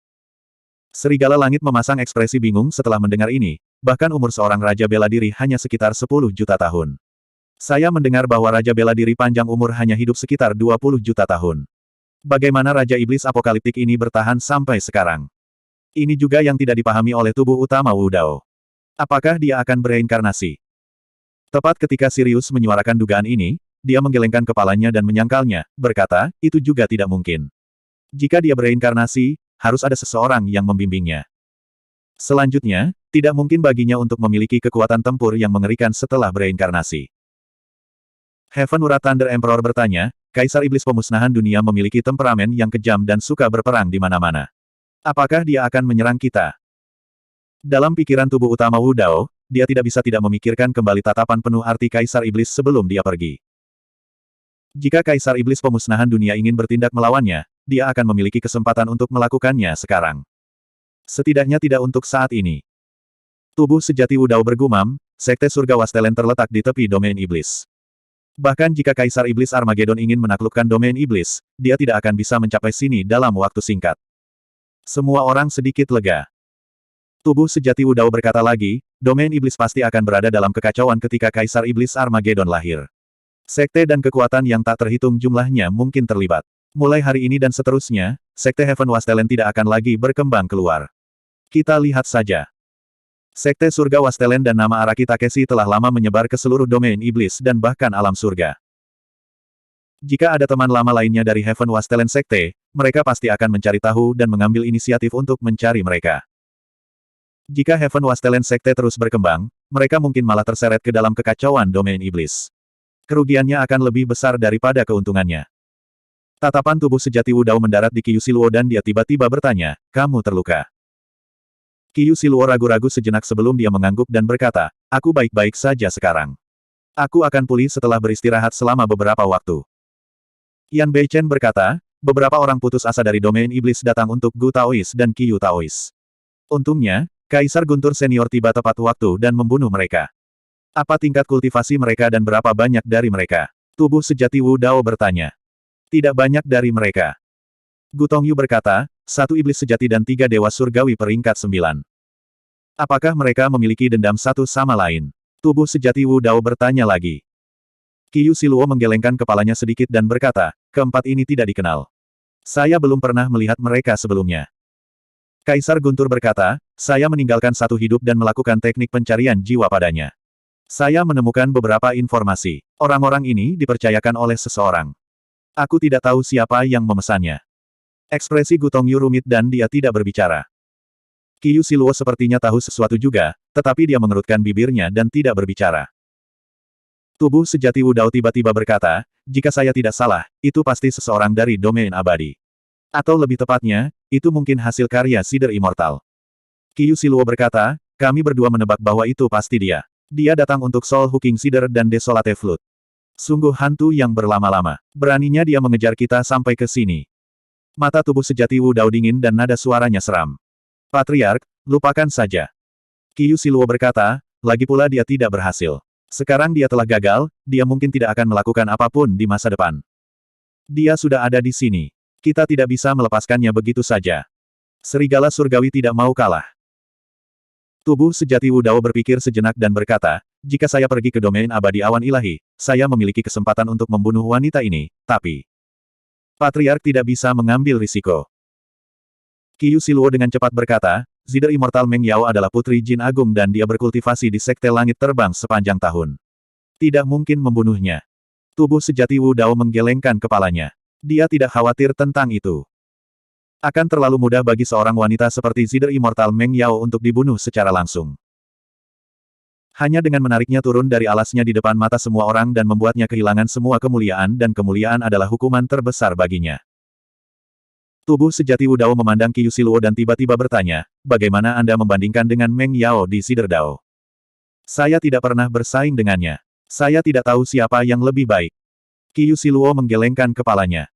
A: Serigala Langit memasang ekspresi bingung setelah mendengar ini, bahkan umur seorang Raja Bela Diri hanya sekitar 10 juta tahun. Saya mendengar bahwa Raja Bela Diri panjang umur hanya hidup sekitar 20 juta tahun. Bagaimana Raja Iblis Apokaliptik ini bertahan sampai sekarang? Ini juga yang tidak dipahami oleh tubuh utama Wu Dao. Apakah dia akan bereinkarnasi? Tepat ketika Sirius menyuarakan dugaan ini, dia menggelengkan kepalanya dan menyangkalnya, berkata, itu juga tidak mungkin. Jika dia bereinkarnasi, harus ada seseorang yang membimbingnya. Selanjutnya, tidak mungkin baginya untuk memiliki kekuatan tempur yang mengerikan setelah bereinkarnasi. Heaven Urat Thunder Emperor bertanya, Kaisar Iblis Pemusnahan Dunia memiliki temperamen yang kejam dan suka berperang di mana-mana. Apakah dia akan menyerang kita? Dalam pikiran tubuh utama Wu Dao, dia tidak bisa tidak memikirkan kembali tatapan penuh arti Kaisar Iblis sebelum dia pergi. Jika Kaisar Iblis Pemusnahan Dunia ingin bertindak melawannya, dia akan memiliki kesempatan untuk melakukannya sekarang. Setidaknya tidak untuk saat ini. Tubuh sejati Wu Dao bergumam, Sekte Surga Wastelen terletak di tepi domain iblis. Bahkan jika Kaisar Iblis Armageddon ingin menaklukkan domain iblis, dia tidak akan bisa mencapai sini dalam waktu singkat. Semua orang sedikit lega. Tubuh sejati Wu Dao berkata lagi, domain iblis pasti akan berada dalam kekacauan ketika Kaisar Iblis Armageddon lahir. Sekte dan kekuatan yang tak terhitung jumlahnya mungkin terlibat. Mulai hari ini dan seterusnya, Sekte Heaven Wastelen tidak akan lagi berkembang keluar. Kita lihat saja. Sekte Surga Wastelen dan nama Araki Takeshi telah lama menyebar ke seluruh domain iblis dan bahkan alam surga. Jika ada teman lama lainnya dari Heaven Wastelen Sekte, mereka pasti akan mencari tahu dan mengambil inisiatif untuk mencari mereka. Jika Heaven Wastelen Sekte terus berkembang, mereka mungkin malah terseret ke dalam kekacauan domain iblis. Kerugiannya akan lebih besar daripada keuntungannya. Tatapan tubuh sejati Wu Dao mendarat di Qiyu Siluo dan dia tiba-tiba bertanya, kamu terluka. Qiyu Siluo ragu-ragu sejenak sebelum dia mengangguk dan berkata, aku baik-baik saja sekarang. Aku akan pulih setelah beristirahat selama beberapa waktu. Yan Beichen berkata, beberapa orang putus asa dari domain iblis datang untuk Gu Taois dan Qiyu Taois. Untungnya, Kaisar Guntur Senior tiba tepat waktu dan membunuh mereka. Apa tingkat kultivasi mereka dan berapa banyak dari mereka? Tubuh sejati Wu Dao bertanya. Tidak banyak dari mereka. Gu Tongyu berkata, 1 iblis sejati dan 3 dewa surgawi peringkat 9. Apakah mereka memiliki dendam satu sama lain? Tubuh sejati Wu Dao bertanya lagi. Qiyu Siluo menggelengkan kepalanya sedikit dan berkata, keempat ini tidak dikenal. Saya belum pernah melihat mereka sebelumnya. Kaisar Guntur berkata, saya meninggalkan satu hidup dan melakukan teknik pencarian jiwa padanya. Saya menemukan beberapa informasi. Orang-orang ini dipercayakan oleh seseorang. Aku tidak tahu siapa yang memesannya. Ekspresi Gu Tongyu rumit dan dia tidak berbicara. Qiyu Siluo sepertinya tahu sesuatu juga, tetapi dia mengerutkan bibirnya dan tidak berbicara. Tubuh sejati Wu Dao tiba-tiba berkata, jika saya tidak salah, itu pasti seseorang dari domain abadi. Atau lebih tepatnya, itu mungkin hasil karya Sider Immortal. Qiyu Siluo berkata, kami berdua menebak bahwa itu pasti dia. Dia datang untuk Soul Hooking Cider dan Desolate Flute. Sungguh hantu yang berlama-lama. Beraninya dia mengejar kita sampai ke sini. Mata tubuh sejati Wu Dao dingin dan nada suaranya seram. Patriark, lupakan saja. Qiyu Siluo berkata, lagi pula dia tidak berhasil. Sekarang dia telah gagal, dia mungkin tidak akan melakukan apapun di masa depan. Dia sudah ada di sini. Kita tidak bisa melepaskannya begitu saja. Serigala surgawi tidak mau kalah. Tubuh sejati Wu Dao berpikir sejenak dan berkata, jika saya pergi ke domain abadi awan ilahi, saya memiliki kesempatan untuk membunuh wanita ini, tapi Patriark tidak bisa mengambil risiko. Qiyu Siluo dengan cepat berkata, Zider Immortal Meng Yao adalah putri Jin Agung dan dia berkultivasi di Sekte Langit Terbang sepanjang tahun. Tidak mungkin membunuhnya. Tubuh sejati Wu Dao menggelengkan kepalanya. Dia tidak khawatir tentang itu. Akan terlalu mudah bagi seorang wanita seperti Zider Immortal Meng Yao untuk dibunuh secara langsung. Hanya dengan menariknya turun dari alasnya di depan mata semua orang dan membuatnya kehilangan semua kemuliaan dan kemuliaan adalah hukuman terbesar baginya. Tubuh sejati Wu Dao memandang Qiu Siluo dan tiba-tiba bertanya, bagaimana Anda membandingkan dengan Meng Yao di Cider Dao? Saya tidak pernah bersaing dengannya. Saya tidak tahu siapa yang lebih baik. Qiu Siluo menggelengkan kepalanya.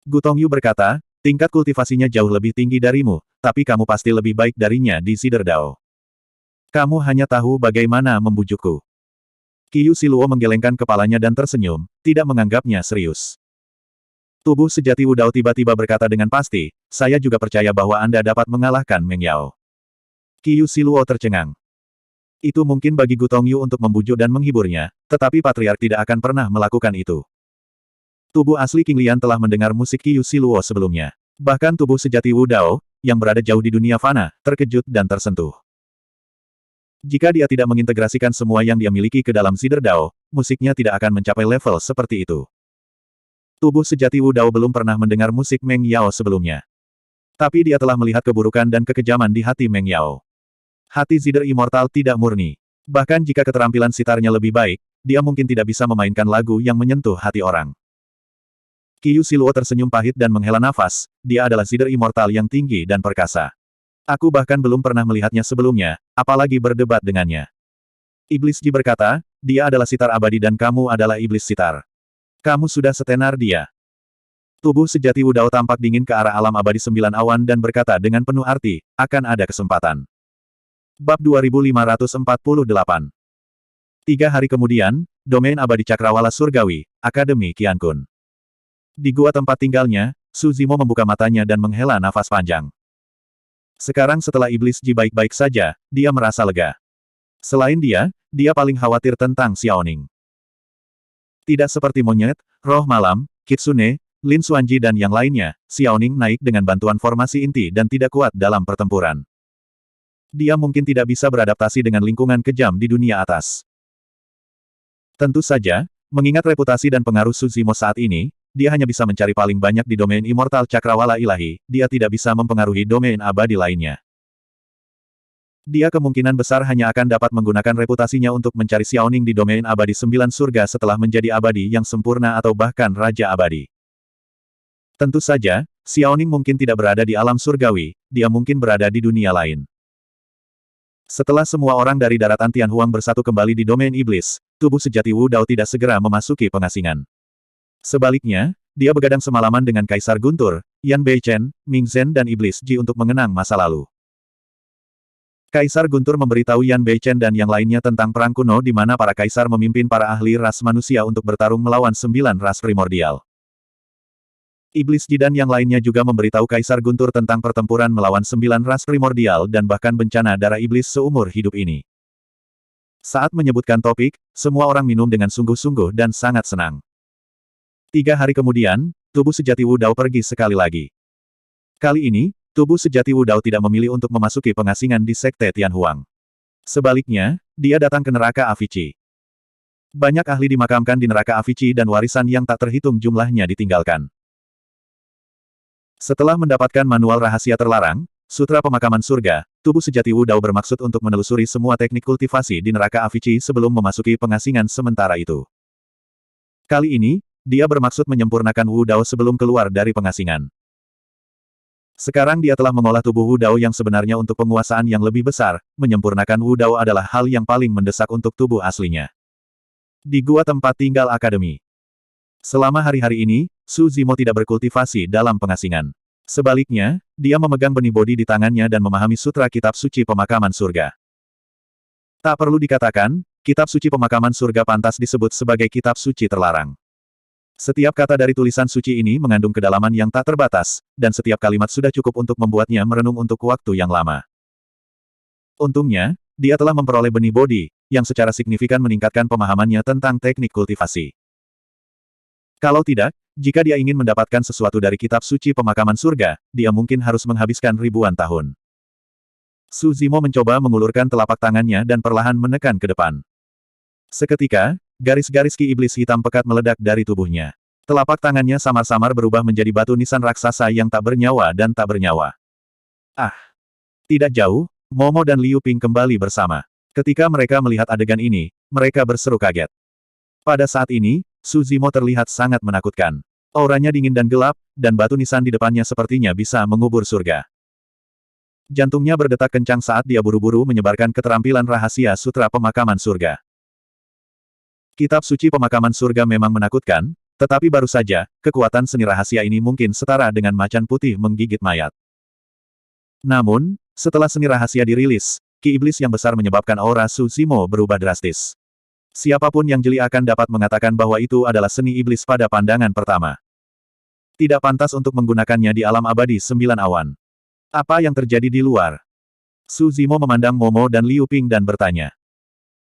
A: Gu Tongyu berkata, tingkat kultivasinya jauh lebih tinggi darimu, tapi kamu pasti lebih baik darinya di Cider Dao. Kamu hanya tahu bagaimana membujukku. Qiu Siluo menggelengkan kepalanya dan tersenyum, tidak menganggapnya serius. Tubuh sejati Wu Dao tiba-tiba berkata dengan pasti, saya juga percaya bahwa Anda dapat mengalahkan Meng Yao. Qiu Siluo tercengang. Itu mungkin bagi Gu Tongyu untuk membujuk dan menghiburnya, tetapi Patriark tidak akan pernah melakukan itu. Tubuh asli King Lian telah mendengar musik Qiu Siluo sebelumnya. Bahkan tubuh sejati Wu Dao, yang berada jauh di dunia fana, terkejut dan tersentuh. Jika dia tidak mengintegrasikan semua yang dia miliki ke dalam Cider Dao, musiknya tidak akan mencapai level seperti itu. Tubuh sejati Wu Dao belum pernah mendengar musik Meng Yao sebelumnya. Tapi dia telah melihat keburukan dan kekejaman di hati Meng Yao. Hati Cider Immortal tidak murni. Bahkan jika keterampilan sitarnya lebih baik, dia mungkin tidak bisa memainkan lagu yang menyentuh hati orang. Qiu Siluo tersenyum pahit dan menghela nafas, dia adalah Cider Immortal yang tinggi dan perkasa. Aku bahkan belum pernah melihatnya sebelumnya, apalagi berdebat dengannya. Iblis Ji berkata, dia adalah sitar abadi dan kamu adalah iblis sitar. Kamu sudah setenar dia. Tubuh sejati Wu Dao tampak dingin ke arah alam abadi 9 awan dan berkata dengan penuh arti, akan ada kesempatan. Bab 2548. 3 hari kemudian, domain abadi Cakrawala Surgawi, Akademi Qiankun. Di gua tempat tinggalnya, Su Zimo membuka matanya dan menghela nafas panjang. Sekarang setelah Iblis Ji baik-baik saja, dia merasa lega. Selain dia paling khawatir tentang Xiaoning. Tidak seperti monyet, roh malam, kitsune, Lin Xuanji dan yang lainnya, Xiaoning naik dengan bantuan formasi inti dan tidak kuat dalam pertempuran. Dia mungkin tidak bisa beradaptasi dengan lingkungan kejam di dunia atas. Tentu saja, mengingat reputasi dan pengaruh Su Zimo saat ini, dia hanya bisa mencari paling banyak di domain Immortal Cakrawala Ilahi, dia tidak bisa mempengaruhi domain abadi lainnya. Dia kemungkinan besar hanya akan dapat menggunakan reputasinya untuk mencari Xiaoning di domain abadi 9 surga setelah menjadi abadi yang sempurna atau bahkan Raja Abadi. Tentu saja, Xiaoning mungkin tidak berada di alam surgawi, dia mungkin berada di dunia lain. Setelah semua orang dari daratan Tianhuang bersatu kembali di domain iblis, tubuh sejati Wu Dao tidak segera memasuki pengasingan. Sebaliknya, dia begadang semalaman dengan Kaisar Guntur, Yan Beichen, Ming Zhen dan Iblis Ji untuk mengenang masa lalu. Kaisar Guntur memberitahu Yan Beichen dan yang lainnya tentang perang kuno di mana para kaisar memimpin para ahli ras manusia untuk bertarung melawan 9 ras primordial. Iblis Ji dan yang lainnya juga memberitahu Kaisar Guntur tentang pertempuran melawan 9 ras primordial dan bahkan bencana darah iblis seumur hidup ini. Saat menyebutkan topik, semua orang minum dengan sungguh-sungguh dan sangat senang. 3 hari kemudian, tubuh sejati Wu Dao pergi sekali lagi. Kali ini, tubuh sejati Wu Dao tidak memilih untuk memasuki pengasingan di Sekte Tianhuang. Sebaliknya, dia datang ke neraka Avici. Banyak ahli dimakamkan di neraka Avici dan warisan yang tak terhitung jumlahnya ditinggalkan. Setelah mendapatkan manual rahasia terlarang, Sutra Pemakaman Surga, tubuh sejati Wu Dao bermaksud untuk menelusuri semua teknik kultivasi di neraka Avici sebelum memasuki pengasingan sementara itu. Kali ini, dia bermaksud menyempurnakan Wu Dao sebelum keluar dari pengasingan. Sekarang dia telah mengolah tubuh Wu Dao yang sebenarnya untuk penguasaan yang lebih besar, menyempurnakan Wu Dao adalah hal yang paling mendesak untuk tubuh aslinya. Di gua tempat tinggal Akademi. Selama hari-hari ini, Su Zimo tidak berkultivasi dalam pengasingan. Sebaliknya, dia memegang benih bodi di tangannya dan memahami sutra kitab suci pemakaman surga. Tak perlu dikatakan, kitab suci pemakaman surga pantas disebut sebagai kitab suci terlarang. Setiap kata dari tulisan suci ini mengandung kedalaman yang tak terbatas, dan setiap kalimat sudah cukup untuk membuatnya merenung untuk waktu yang lama. Untungnya, dia telah memperoleh benih bodi, yang secara signifikan meningkatkan pemahamannya tentang teknik kultivasi. Kalau tidak, jika dia ingin mendapatkan sesuatu dari kitab suci pemakaman surga, dia mungkin harus menghabiskan ribuan tahun. Su Zimo mencoba mengulurkan telapak tangannya dan perlahan menekan ke depan. Seketika, garis-garis ki iblis hitam pekat meledak dari tubuhnya. Telapak tangannya samar-samar berubah menjadi batu nisan raksasa yang tak bernyawa dan tak bernyawa. Ah! Tidak jauh, Momo dan Liu Ping kembali bersama. Ketika mereka melihat adegan ini, mereka berseru kaget. Pada saat ini, Su Zimo terlihat sangat menakutkan. Auranya dingin dan gelap, dan batu nisan di depannya sepertinya bisa mengubur surga. Jantungnya berdetak kencang saat dia buru-buru menyebarkan keterampilan rahasia sutra pemakaman surga. Kitab suci pemakaman surga memang menakutkan, tetapi baru saja, kekuatan seni rahasia ini mungkin setara dengan macan putih menggigit mayat. Namun, setelah seni rahasia dirilis, ki iblis yang besar menyebabkan aura Su Zimo berubah drastis. Siapapun yang jeli akan dapat mengatakan bahwa itu adalah seni iblis pada pandangan pertama. Tidak pantas untuk menggunakannya di alam abadi 9 awan. Apa yang terjadi di luar? Su Zimo memandang Momo dan Liu Ping dan bertanya.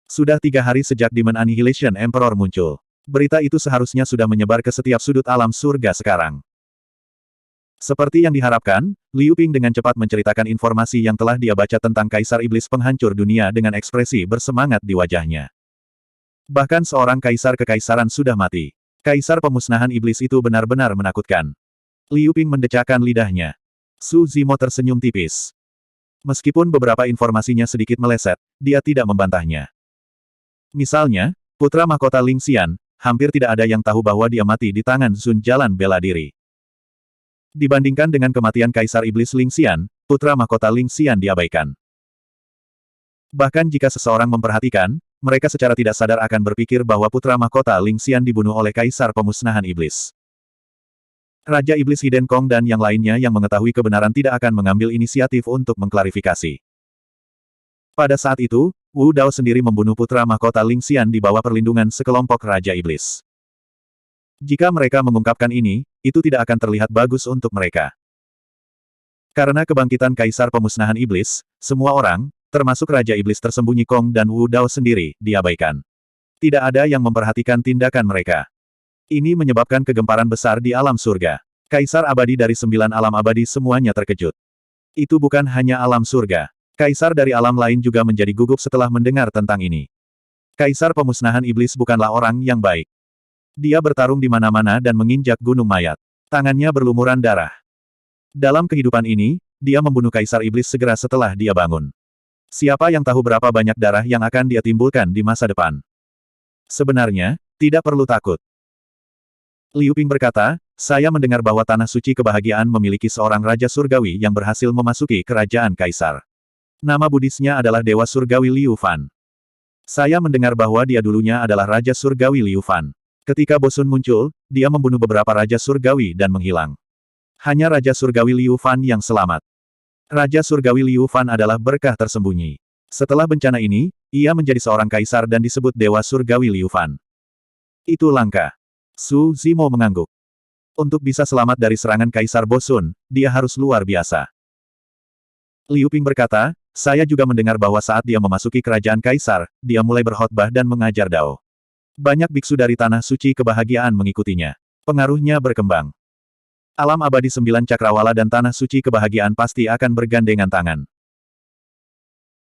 A: Sudah 3 hari sejak Demon Annihilation Emperor muncul. Berita itu seharusnya sudah menyebar ke setiap sudut alam surga sekarang. Seperti yang diharapkan, Liu Ping dengan cepat menceritakan informasi yang telah dia baca tentang Kaisar Iblis Penghancur Dunia dengan ekspresi bersemangat di wajahnya. Bahkan seorang kaisar kekaisaran sudah mati. Kaisar pemusnahan iblis itu benar-benar menakutkan. Liu Ping mendecakkan lidahnya. Su Zimo tersenyum tipis. Meskipun beberapa informasinya sedikit meleset, dia tidak membantahnya. Misalnya, putra mahkota Ling Xian, hampir tidak ada yang tahu bahwa dia mati di tangan Sun Jalan Bela Diri. Dibandingkan dengan kematian Kaisar Iblis Ling Xian, putra mahkota Ling Xian diabaikan. Bahkan jika seseorang memperhatikan, mereka secara tidak sadar akan berpikir bahwa putra mahkota Ling Xian dibunuh oleh Kaisar pemusnahan iblis. Raja Iblis Hidden Kong dan yang lainnya yang mengetahui kebenaran tidak akan mengambil inisiatif untuk mengklarifikasi. Pada saat itu, Wu Dao sendiri membunuh putra mahkota Ling Xian di bawah perlindungan sekelompok Raja Iblis. Jika mereka mengungkapkan ini, itu tidak akan terlihat bagus untuk mereka. Karena kebangkitan Kaisar pemusnahan iblis, semua orang, termasuk Raja Iblis tersembunyi Kong dan Wu Dao sendiri, diabaikan. Tidak ada yang memperhatikan tindakan mereka. Ini menyebabkan kegemparan besar di alam surga. Kaisar abadi dari 9 alam abadi semuanya terkejut. Itu bukan hanya alam surga. Kaisar dari alam lain juga menjadi gugup setelah mendengar tentang ini. Kaisar pemusnahan iblis bukanlah orang yang baik. Dia bertarung di mana-mana dan menginjak gunung mayat. Tangannya berlumuran darah. Dalam kehidupan ini, dia membunuh Kaisar Iblis segera setelah dia bangun. Siapa yang tahu berapa banyak darah yang akan dia timbulkan di masa depan? Sebenarnya, tidak perlu takut. Liu Ping berkata, saya mendengar bahwa Tanah Suci Kebahagiaan memiliki seorang Raja Surgawi yang berhasil memasuki Kerajaan Kaisar. Nama Budisnya adalah Dewa Surgawi Liu Fan. Saya mendengar bahwa dia dulunya adalah Raja Surgawi Liu Fan. Ketika Bosun muncul, dia membunuh beberapa Raja Surgawi dan menghilang. Hanya Raja Surgawi Liu Fan yang selamat. Raja Surgawi Liu Fan adalah berkah tersembunyi. Setelah bencana ini, ia menjadi seorang kaisar dan disebut Dewa Surgawi Liu Fan. Itu langka. Su Zimo mengangguk. Untuk bisa selamat dari serangan Kaisar Bosun, dia harus luar biasa. Liu Ping berkata, saya juga mendengar bahwa saat dia memasuki kerajaan Kaisar, dia mulai berkhotbah dan mengajar Dao. Banyak biksu dari Tanah Suci Kebahagiaan mengikutinya. Pengaruhnya berkembang. Alam abadi 9 cakrawala dan Tanah Suci Kebahagiaan pasti akan bergandengan tangan.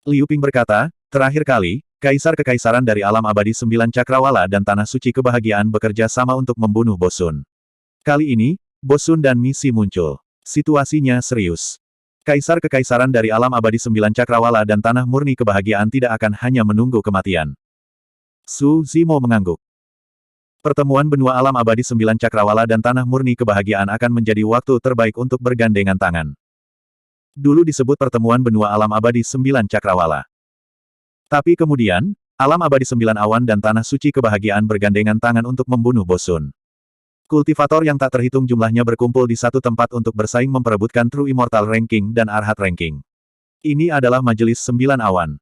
A: Liu Ping berkata, terakhir kali, Kaisar Kekaisaran dari alam abadi 9 cakrawala dan Tanah Suci Kebahagiaan bekerja sama untuk membunuh Bosun. Kali ini, Bosun dan misi muncul. Situasinya serius. Kaisar Kekaisaran dari alam abadi 9 cakrawala dan Tanah Murni Kebahagiaan tidak akan hanya menunggu kematian. Su Zimo mengangguk. Pertemuan benua alam abadi 9 cakrawala dan Tanah Murni Kebahagiaan akan menjadi waktu terbaik untuk bergandengan tangan. Dulu disebut pertemuan benua alam abadi 9 cakrawala. Tapi kemudian, alam abadi 9 awan dan Tanah Suci Kebahagiaan bergandengan tangan untuk membunuh Bosun. Kultivator yang tak terhitung jumlahnya berkumpul di satu tempat untuk bersaing memperebutkan True Immortal Ranking dan Arhat Ranking. Ini adalah Majelis 9 Awan.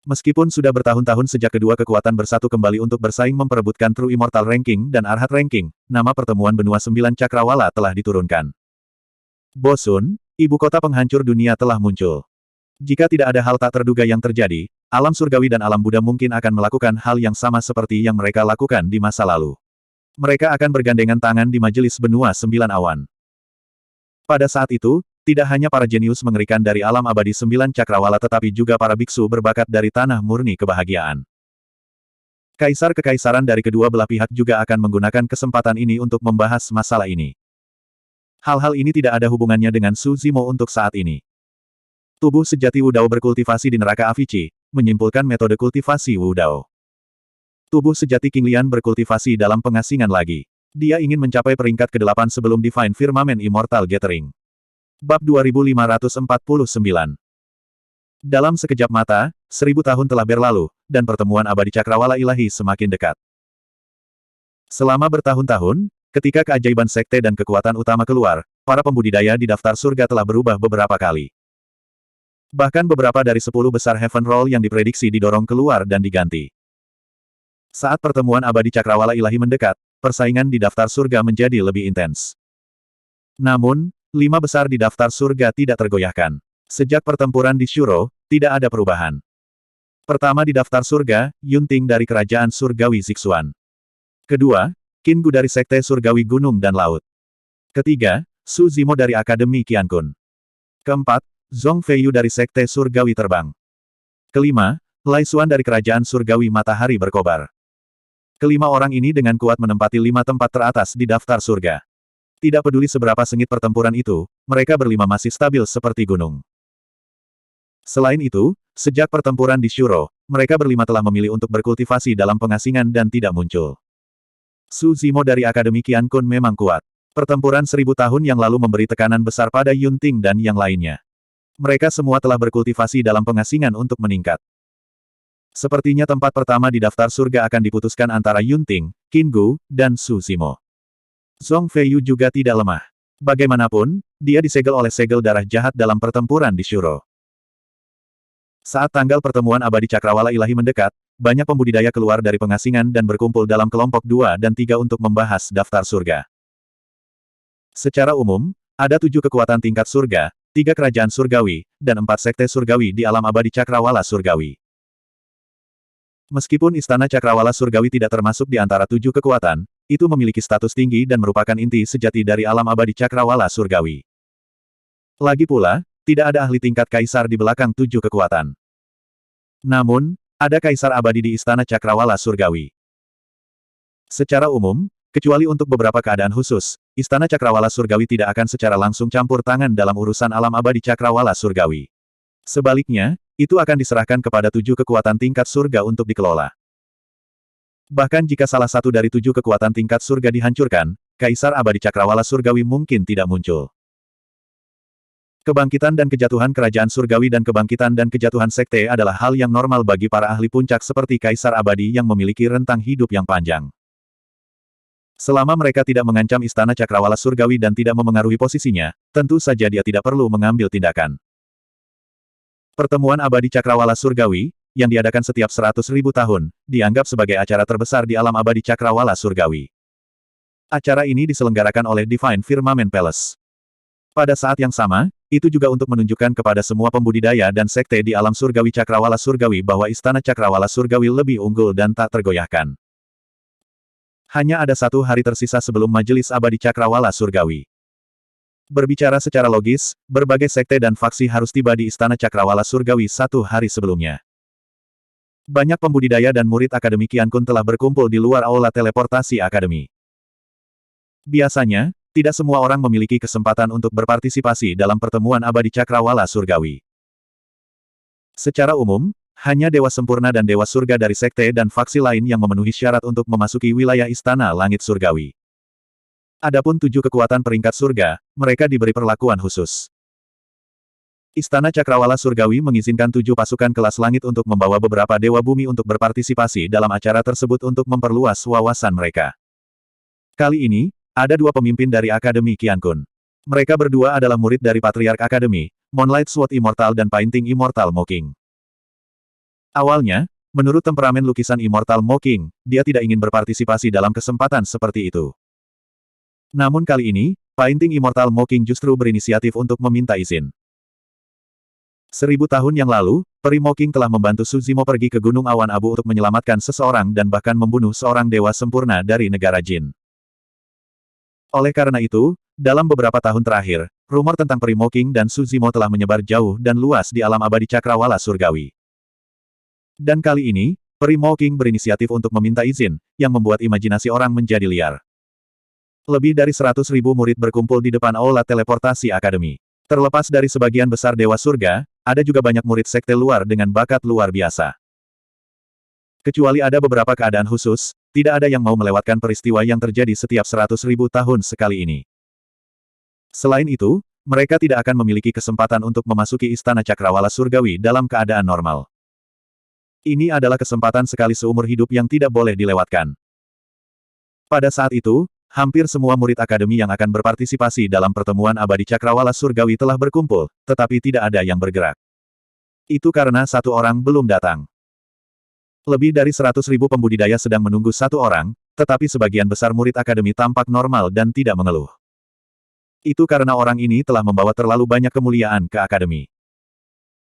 A: Meskipun sudah bertahun-tahun sejak kedua kekuatan bersatu kembali untuk bersaing memperebutkan True Immortal Ranking dan Arhat Ranking, nama pertemuan benua 9 cakrawala telah diturunkan. Bosun, ibu kota penghancur dunia telah muncul. Jika tidak ada hal tak terduga yang terjadi, alam surgawi dan alam Buddha mungkin akan melakukan hal yang sama seperti yang mereka lakukan di masa lalu. Mereka akan bergandengan tangan di majelis benua 9 awan. Pada saat itu, tidak hanya para jenius mengerikan dari alam abadi 9 cakrawala tetapi juga para biksu berbakat dari Tanah Murni Kebahagiaan. Kaisar Kekaisaran dari kedua belah pihak juga akan menggunakan kesempatan ini untuk membahas masalah ini. Hal-hal ini tidak ada hubungannya dengan Su Zimo untuk saat ini. Tubuh sejati Wu Dao berkultivasi di neraka Avici, menyimpulkan metode kultivasi Wu Dao. Tubuh sejati King Lian berkultivasi dalam pengasingan lagi. Dia ingin mencapai peringkat ke-8 sebelum Divine Firmament Immortal Gathering. Bab 2549. Dalam sekejap mata, 1000 tahun telah berlalu, dan pertemuan abadi cakrawala ilahi semakin dekat. Selama bertahun-tahun, ketika keajaiban sekte dan kekuatan utama keluar, para pembudidaya di daftar surga telah berubah beberapa kali. Bahkan beberapa dari 10 besar Heaven Roll yang diprediksi didorong keluar dan diganti. Saat pertemuan abadi cakrawala ilahi mendekat, persaingan di daftar surga menjadi lebih intens. Namun, 5 besar di daftar surga tidak tergoyahkan. Sejak pertempuran di Shuro, tidak ada perubahan. Pertama di daftar surga, Yunting dari Kerajaan Surgawi Zixuan. Kedua, Qin Gu dari Sekte Surgawi Gunung dan Laut. Ketiga, Su Zimo dari Akademi Qiankun. Keempat, Zhong Feiyu dari Sekte Surgawi Terbang. Kelima, Lai Xuan dari Kerajaan Surgawi Matahari Berkobar. Kelima orang ini dengan kuat menempati 5 tempat teratas di daftar surga. Tidak peduli seberapa sengit pertempuran itu, mereka berlima masih stabil seperti gunung. Selain itu, sejak pertempuran di Shuro, mereka berlima telah memilih untuk berkultivasi dalam pengasingan dan tidak muncul. Su Zimo dari Akademi Qiankun memang kuat. Pertempuran 1000 tahun yang lalu memberi tekanan besar pada Yunting dan yang lainnya. Mereka semua telah berkultivasi dalam pengasingan untuk meningkat. Sepertinya tempat pertama di daftar surga akan diputuskan antara Yunting, Qin Gu, dan Su Zimo. Zhong Feiyu juga tidak lemah. Bagaimanapun, dia disegel oleh segel darah jahat dalam pertempuran di Shuro. Saat tanggal pertemuan abadi cakrawala ilahi mendekat, banyak pembudidaya keluar dari pengasingan dan berkumpul dalam kelompok 2 dan 3 untuk membahas daftar surga. Secara umum, ada 7 kekuatan tingkat surga, 3 kerajaan surgawi, dan 4 sekte surgawi di alam abadi cakrawala surgawi. Meskipun Istana Cakrawala Surgawi tidak termasuk di antara 7 kekuatan, itu memiliki status tinggi dan merupakan inti sejati dari alam abadi cakrawala surgawi. Lagi pula, tidak ada ahli tingkat kaisar di belakang 7 kekuatan. Namun, ada kaisar abadi di Istana Cakrawala Surgawi. Secara umum, kecuali untuk beberapa keadaan khusus, Istana Cakrawala Surgawi tidak akan secara langsung campur tangan dalam urusan alam abadi Cakrawala Surgawi. Sebaliknya, itu akan diserahkan kepada 7 kekuatan tingkat surga untuk dikelola. Bahkan jika salah satu dari 7 kekuatan tingkat surga dihancurkan, Kaisar Abadi Cakrawala Surgawi mungkin tidak muncul. Kebangkitan dan kejatuhan kerajaan surgawi dan kebangkitan dan kejatuhan sekte adalah hal yang normal bagi para ahli puncak seperti Kaisar Abadi yang memiliki rentang hidup yang panjang. Selama mereka tidak mengancam Istana Cakrawala Surgawi dan tidak memengaruhi posisinya, tentu saja dia tidak perlu mengambil tindakan. Pertemuan abadi Cakrawala Surgawi, yang diadakan setiap 100.000 tahun, dianggap sebagai acara terbesar di alam abadi Cakrawala Surgawi. Acara ini diselenggarakan oleh Divine Firmament Palace. Pada saat yang sama, itu juga untuk menunjukkan kepada semua pembudidaya dan sekte di alam surgawi Cakrawala Surgawi bahwa Istana Cakrawala Surgawi lebih unggul dan tak tergoyahkan. Hanya ada 1 hari tersisa sebelum Majelis Abadi Cakrawala Surgawi. Berbicara secara logis, berbagai sekte dan faksi harus tiba di Istana Cakrawala Surgawi 1 hari sebelumnya. Banyak pembudidaya dan murid Akademi Qiankun telah berkumpul di luar aula teleportasi Akademi. Biasanya, tidak semua orang memiliki kesempatan untuk berpartisipasi dalam pertemuan abadi Cakrawala Surgawi. Secara umum, hanya Dewa Sempurna dan Dewa Surga dari sekte dan faksi lain yang memenuhi syarat untuk memasuki wilayah Istana Langit Surgawi. Adapun 7 kekuatan peringkat surga, mereka diberi perlakuan khusus. Istana Cakrawala Surgawi mengizinkan 7 pasukan kelas langit untuk membawa beberapa Dewa Bumi untuk berpartisipasi dalam acara tersebut untuk memperluas wawasan mereka. Kali ini, ada 2 pemimpin dari Akademi Qiankun. Mereka berdua adalah murid dari Patriark Akademi, Moonlight Sword Immortal dan Painting Immortal Mocking. Awalnya, menurut temperamen lukisan Immortal Mocking, dia tidak ingin berpartisipasi dalam kesempatan seperti itu. Namun kali ini, Painting Immortal Mocking justru berinisiatif untuk meminta izin. 1000 tahun yang lalu, Peri Mocking telah membantu Su Zimo pergi ke Gunung Awan Abu untuk menyelamatkan seseorang dan bahkan membunuh seorang dewa sempurna dari negara Jin. Oleh karena itu, dalam beberapa tahun terakhir, rumor tentang Peri Mocking dan Su Zimo telah menyebar jauh dan luas di alam abadi Cakrawala Surgawi. Dan kali ini, Peri Mocking berinisiatif untuk meminta izin, yang membuat imajinasi orang menjadi liar. Lebih dari 100.000 murid berkumpul di depan aula teleportasi Akademi. Terlepas dari sebagian besar Dewa Surga, ada juga banyak murid sekte luar dengan bakat luar biasa. Kecuali ada beberapa keadaan khusus, tidak ada yang mau melewatkan peristiwa yang terjadi setiap 100.000 tahun sekali ini. Selain itu, mereka tidak akan memiliki kesempatan untuk memasuki Istana Cakrawala Surgawi dalam keadaan normal. Ini adalah kesempatan sekali seumur hidup yang tidak boleh dilewatkan. Pada saat itu, hampir semua murid akademi yang akan berpartisipasi dalam pertemuan abadi Cakrawala Surgawi telah berkumpul, tetapi tidak ada yang bergerak. Itu karena satu orang belum datang. Lebih dari 100.000 pembudidaya sedang menunggu satu orang, tetapi sebagian besar murid akademi tampak normal dan tidak mengeluh. Itu karena orang ini telah membawa terlalu banyak kemuliaan ke akademi.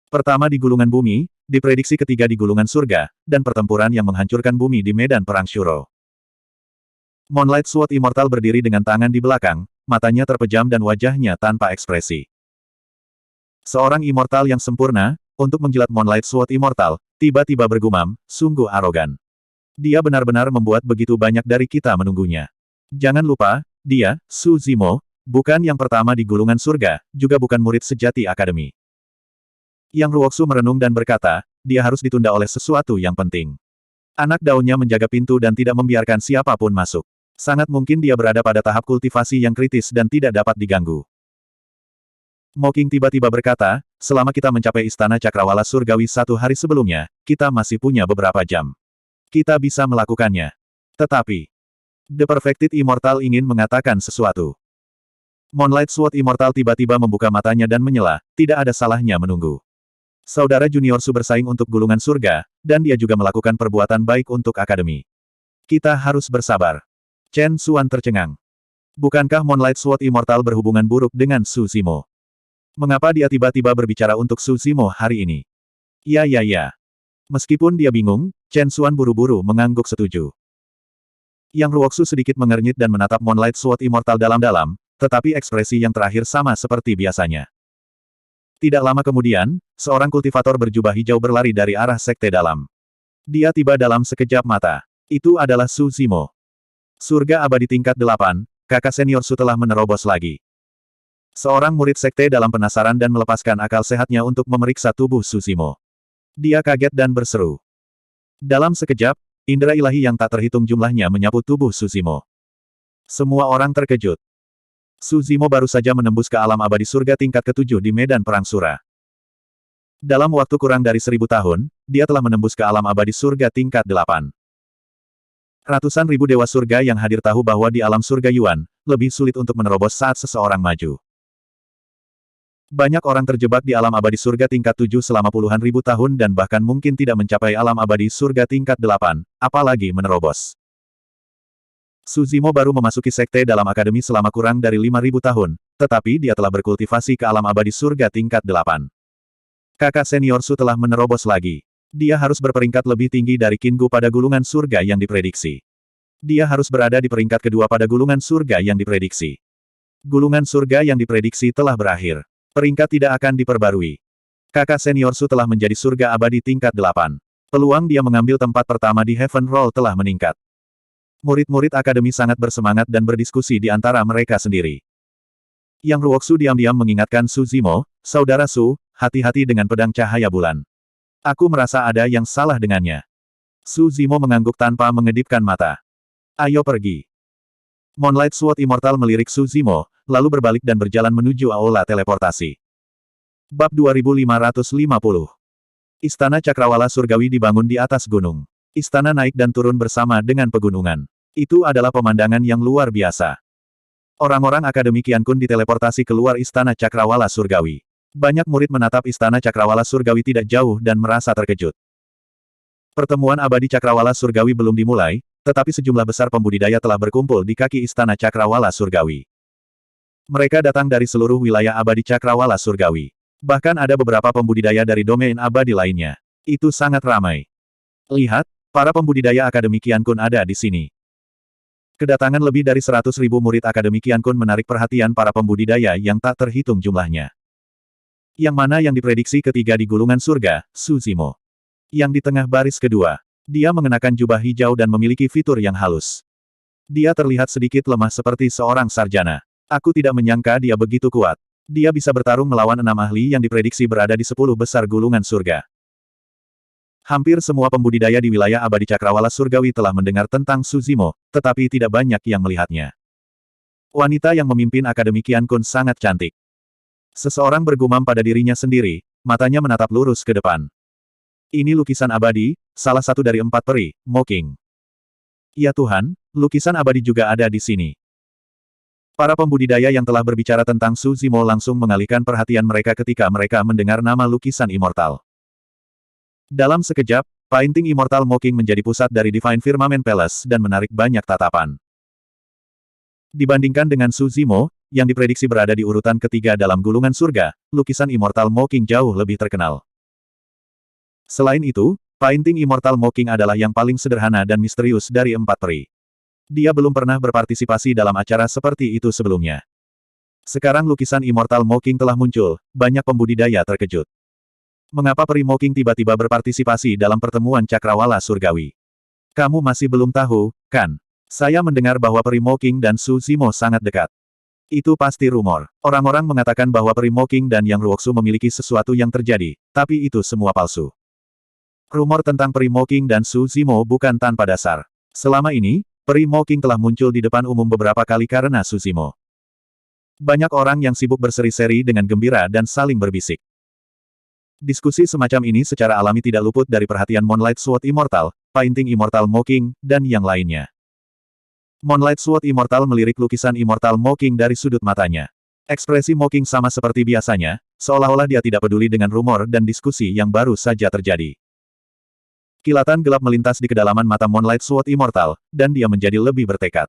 A: Pertama di gulungan bumi, diprediksi ketiga di gulungan surga, dan pertempuran yang menghancurkan bumi di medan perang Shuro. Moonlight Sword Immortal berdiri dengan tangan di belakang, matanya terpejam dan wajahnya tanpa ekspresi. Seorang immortal yang sempurna, untuk menjilat Moonlight Sword Immortal, tiba-tiba bergumam, sungguh arogan. Dia benar-benar membuat begitu banyak dari kita menunggunya. Jangan lupa, dia, Su Zimo, bukan yang pertama di gulungan surga, juga bukan murid sejati akademi. Yang Ruoksu merenung dan berkata, dia harus ditunda oleh sesuatu yang penting. Anak daunnya menjaga pintu dan tidak membiarkan siapapun masuk. Sangat mungkin dia berada pada tahap kultivasi yang kritis dan tidak dapat diganggu. Mocking tiba-tiba berkata, selama kita mencapai Istana Cakrawala Surgawi satu hari sebelumnya, kita masih punya beberapa jam. Kita bisa melakukannya. Tetapi, The Perfected Immortal ingin mengatakan sesuatu. Moonlight Sword Immortal tiba-tiba membuka matanya dan menyela, tidak ada salahnya menunggu. Saudara junior Su bersaing untuk gulungan surga, dan dia juga melakukan perbuatan baik untuk akademi. Kita harus bersabar. Chen Xuan tercengang. Bukankah Moonlight Sword Immortal berhubungan buruk dengan Su Zimo? Mengapa dia tiba-tiba berbicara untuk Su Zimo hari ini? Ya. Meskipun dia bingung, Chen Xuan buru-buru mengangguk setuju. Yang Ruoksu sedikit mengernyit dan menatap Moonlight Sword Immortal dalam-dalam, tetapi ekspresi yang terakhir sama seperti biasanya. Tidak lama kemudian, seorang kultivator berjubah hijau berlari dari arah sekte dalam. Dia tiba dalam sekejap mata. Itu adalah Su Zimo. Surga abadi tingkat 8, kakak senior Su telah menerobos lagi. Seorang murid sekte dalam penasaran dan melepaskan akal sehatnya untuk memeriksa tubuh Su Zimo. Dia kaget dan berseru. Dalam sekejap, indera ilahi yang tak terhitung jumlahnya menyapu tubuh Su Zimo. Semua orang terkejut. Su Zimo baru saja menembus ke alam abadi surga tingkat ke-7 di medan perang Sura. Dalam waktu kurang dari 1000 tahun, dia telah menembus ke alam abadi surga tingkat 8. Ratusan ribu dewa surga yang hadir tahu bahwa di alam surga Yuan, lebih sulit untuk menerobos saat seseorang maju. Banyak orang terjebak di alam abadi surga tingkat 7 selama puluhan ribu tahun dan bahkan mungkin tidak mencapai alam abadi surga tingkat 8, apalagi menerobos. Su Zimo baru memasuki sekte dalam akademi selama kurang dari 5.000 tahun, tetapi dia telah berkultivasi ke alam abadi surga tingkat 8. Kakak senior Su telah menerobos lagi. Dia harus berperingkat lebih tinggi dari Qinggu pada gulungan surga yang diprediksi. Dia harus berada di peringkat kedua pada gulungan surga yang diprediksi. Gulungan surga yang diprediksi telah berakhir. Peringkat tidak akan diperbarui. Kakak senior Su telah menjadi surga abadi tingkat 8. Peluang dia mengambil tempat pertama di Heaven Roll telah meningkat. Murid-murid akademi sangat bersemangat dan berdiskusi di antara mereka sendiri. Yang Ruoksu diam-diam mengingatkan Su Zimo, saudara Su, hati-hati dengan pedang cahaya bulan. Aku merasa ada yang salah dengannya. Su Zimo mengangguk tanpa mengedipkan mata. Ayo pergi. Moonlight Sword Immortal melirik Su Zimo, lalu berbalik dan berjalan menuju aula teleportasi. Bab 2550. Istana Cakrawala Surgawi dibangun di atas gunung. Istana naik dan turun bersama dengan pegunungan. Itu adalah pemandangan yang luar biasa. Orang-orang Akademi Qiankun diteleportasi keluar Istana Cakrawala Surgawi. Banyak murid menatap Istana Cakrawala Surgawi tidak jauh dan merasa terkejut. Pertemuan abadi Cakrawala Surgawi belum dimulai, tetapi sejumlah besar pembudidaya telah berkumpul di kaki Istana Cakrawala Surgawi. Mereka datang dari seluruh wilayah abadi Cakrawala Surgawi. Bahkan ada beberapa pembudidaya dari domain abadi lainnya. Itu sangat ramai. Lihat, para pembudidaya Akademi Qiankun ada di sini. Kedatangan lebih dari 100.000 murid Akademi Qiankun menarik perhatian para pembudidaya yang tak terhitung jumlahnya. Yang mana yang diprediksi ketiga di gulungan surga, Su Zimo. Yang di tengah baris kedua. Dia mengenakan jubah hijau dan memiliki fitur yang halus. Dia terlihat sedikit lemah seperti seorang sarjana. Aku tidak menyangka dia begitu kuat. Dia bisa bertarung melawan 6 ahli yang diprediksi berada di 10 besar gulungan surga. Hampir semua pembudidaya di wilayah abadi cakrawala surgawi telah mendengar tentang Suzimo, tetapi tidak banyak yang melihatnya. Wanita yang memimpin Akademi Qiankun sangat cantik. Seseorang bergumam pada dirinya sendiri, matanya menatap lurus ke depan. Ini lukisan abadi, salah satu dari 4 peri, Moking. Ya Tuhan, lukisan abadi juga ada di sini. Para pembudidaya yang telah berbicara tentang Suzimo langsung mengalihkan perhatian mereka ketika mereka mendengar nama lukisan immortal. Dalam sekejap, painting immortal Moking menjadi pusat dari Divine Firmament Palace dan menarik banyak tatapan. Dibandingkan dengan Suzimo, yang diprediksi berada di urutan ketiga dalam gulungan surga, lukisan immortal Moking jauh lebih terkenal. Selain itu, painting immortal Moking adalah yang paling sederhana dan misterius dari 4 peri. Dia belum pernah berpartisipasi dalam acara seperti itu sebelumnya. Sekarang lukisan immortal Moking telah muncul, banyak pembudidaya terkejut. Mengapa peri Moking tiba-tiba berpartisipasi dalam pertemuan cakrawala surgawi? Kamu masih belum tahu, kan? Saya mendengar bahwa peri Moking dan Suzimo sangat dekat. Itu pasti rumor. Orang-orang mengatakan bahwa peri Moking dan Yang Ruoxu memiliki sesuatu yang terjadi, tapi itu semua palsu. Rumor tentang peri Moking dan Suzimo bukan tanpa dasar. Selama ini, peri Moking telah muncul di depan umum beberapa kali karena Suzimo. Banyak orang yang sibuk berseri-seri dengan gembira dan saling berbisik. Diskusi semacam ini secara alami tidak luput dari perhatian Moonlight Sword Immortal, painting immortal Moking, dan yang lainnya. Moonlight Sword Immortal melirik lukisan immortal Moking dari sudut matanya. Ekspresi Moking sama seperti biasanya, seolah-olah dia tidak peduli dengan rumor dan diskusi yang baru saja terjadi. Kilatan gelap melintas di kedalaman mata Moonlight Sword Immortal, dan dia menjadi lebih bertekad.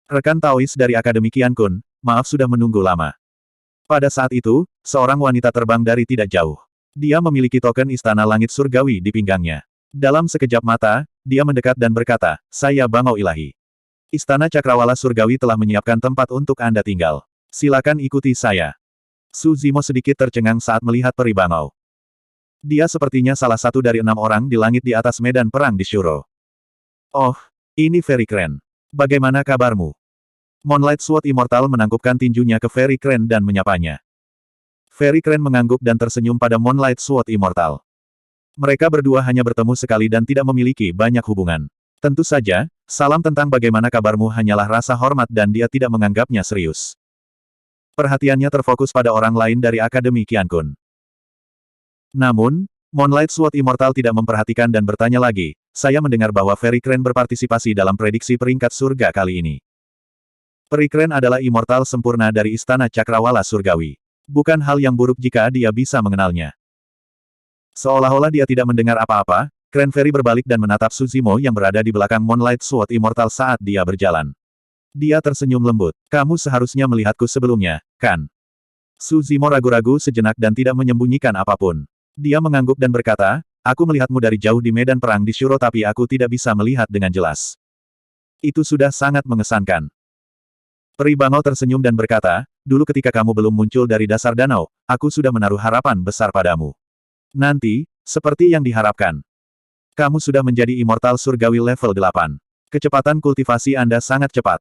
A: Rekan Taois dari Akademi Qiankun, maaf sudah menunggu lama. Pada saat itu, seorang wanita terbang dari tidak jauh. Dia memiliki token Istana Langit Surgawi di pinggangnya. Dalam sekejap mata, dia mendekat dan berkata, "Saya Bangau Ilahi. Istana Cakrawala Surgawi telah menyiapkan tempat untuk Anda tinggal. Silakan ikuti saya." Suzimo sedikit tercengang saat melihat peri Bangau. Dia sepertinya salah satu dari 6 orang di langit di atas medan perang di Shuro. "Oh, ini Very Crane. Bagaimana kabarmu?" Moonlight Sword Immortal menangkupkan tinjunya ke Very Crane dan menyapanya. Very Crane mengangguk dan tersenyum pada Moonlight Sword Immortal. Mereka berdua hanya bertemu sekali dan tidak memiliki banyak hubungan. Tentu saja, salam tentang bagaimana kabarmu hanyalah rasa hormat dan dia tidak menganggapnya serius. Perhatiannya terfokus pada orang lain dari Akademi Qiankun. Namun, Moonlight Sword Immortal tidak memperhatikan dan bertanya lagi, "Saya mendengar bahwa Very Crane berpartisipasi dalam prediksi peringkat surga kali ini. Peri Crane adalah immortal sempurna dari Istana Cakrawala Surgawi. Bukan hal yang buruk jika dia bisa mengenalnya." Seolah-olah dia tidak mendengar apa-apa, Crane Very berbalik dan menatap Suzimo yang berada di belakang Moonlight Sword Immortal saat dia berjalan. Dia tersenyum lembut. "Kamu seharusnya melihatku sebelumnya, kan?" Suzimo ragu-ragu sejenak dan tidak menyembunyikan apapun. Dia mengangguk dan berkata, "Aku melihatmu dari jauh di medan perang di Shuro tapi aku tidak bisa melihat dengan jelas." Itu sudah sangat mengesankan. Peri Bangau tersenyum dan berkata, "Dulu ketika kamu belum muncul dari dasar danau, aku sudah menaruh harapan besar padamu. Nanti, seperti yang diharapkan, kamu sudah menjadi immortal surgawi level 8. Kecepatan kultivasi Anda sangat cepat."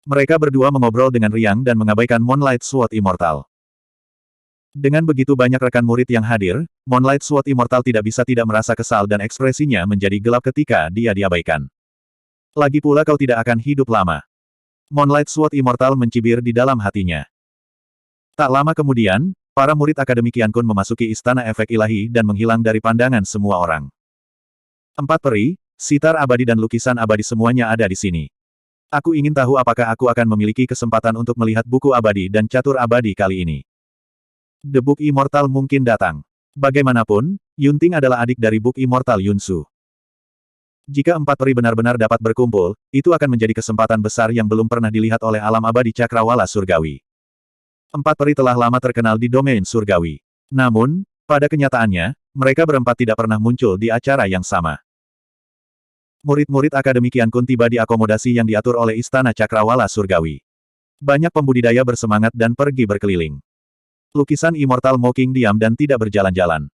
A: Mereka berdua mengobrol dengan riang dan mengabaikan Moonlight Sword Immortal. Dengan begitu banyak rekan murid yang hadir, Moonlight Sword Immortal tidak bisa tidak merasa kesal dan ekspresinya menjadi gelap ketika dia diabaikan. "Lagi pula kau tidak akan hidup lama." Moonlight Sword Immortal mencibir di dalam hatinya. Tak lama kemudian, para murid Akademi Qiankun memasuki Istana Efek Ilahi dan menghilang dari pandangan semua orang. 4 peri, sitar abadi dan lukisan abadi semuanya ada di sini. Aku ingin tahu apakah aku akan memiliki kesempatan untuk melihat buku abadi dan catur abadi kali ini. The Book Immortal mungkin datang. Bagaimanapun, Yunting adalah adik dari Book Immortal Yunsu. Jika 4 peri benar-benar dapat berkumpul, itu akan menjadi kesempatan besar yang belum pernah dilihat oleh alam abadi cakrawala surgawi. 4 peri telah lama terkenal di domain surgawi. Namun, pada kenyataannya, mereka berempat tidak pernah muncul di acara yang sama. Murid-murid Akademi Qiankun tiba di akomodasi yang diatur oleh Istana Cakrawala Surgawi. Banyak pembudidaya bersemangat dan pergi berkeliling. Lukisan immortal Moking diam dan tidak berjalan-jalan.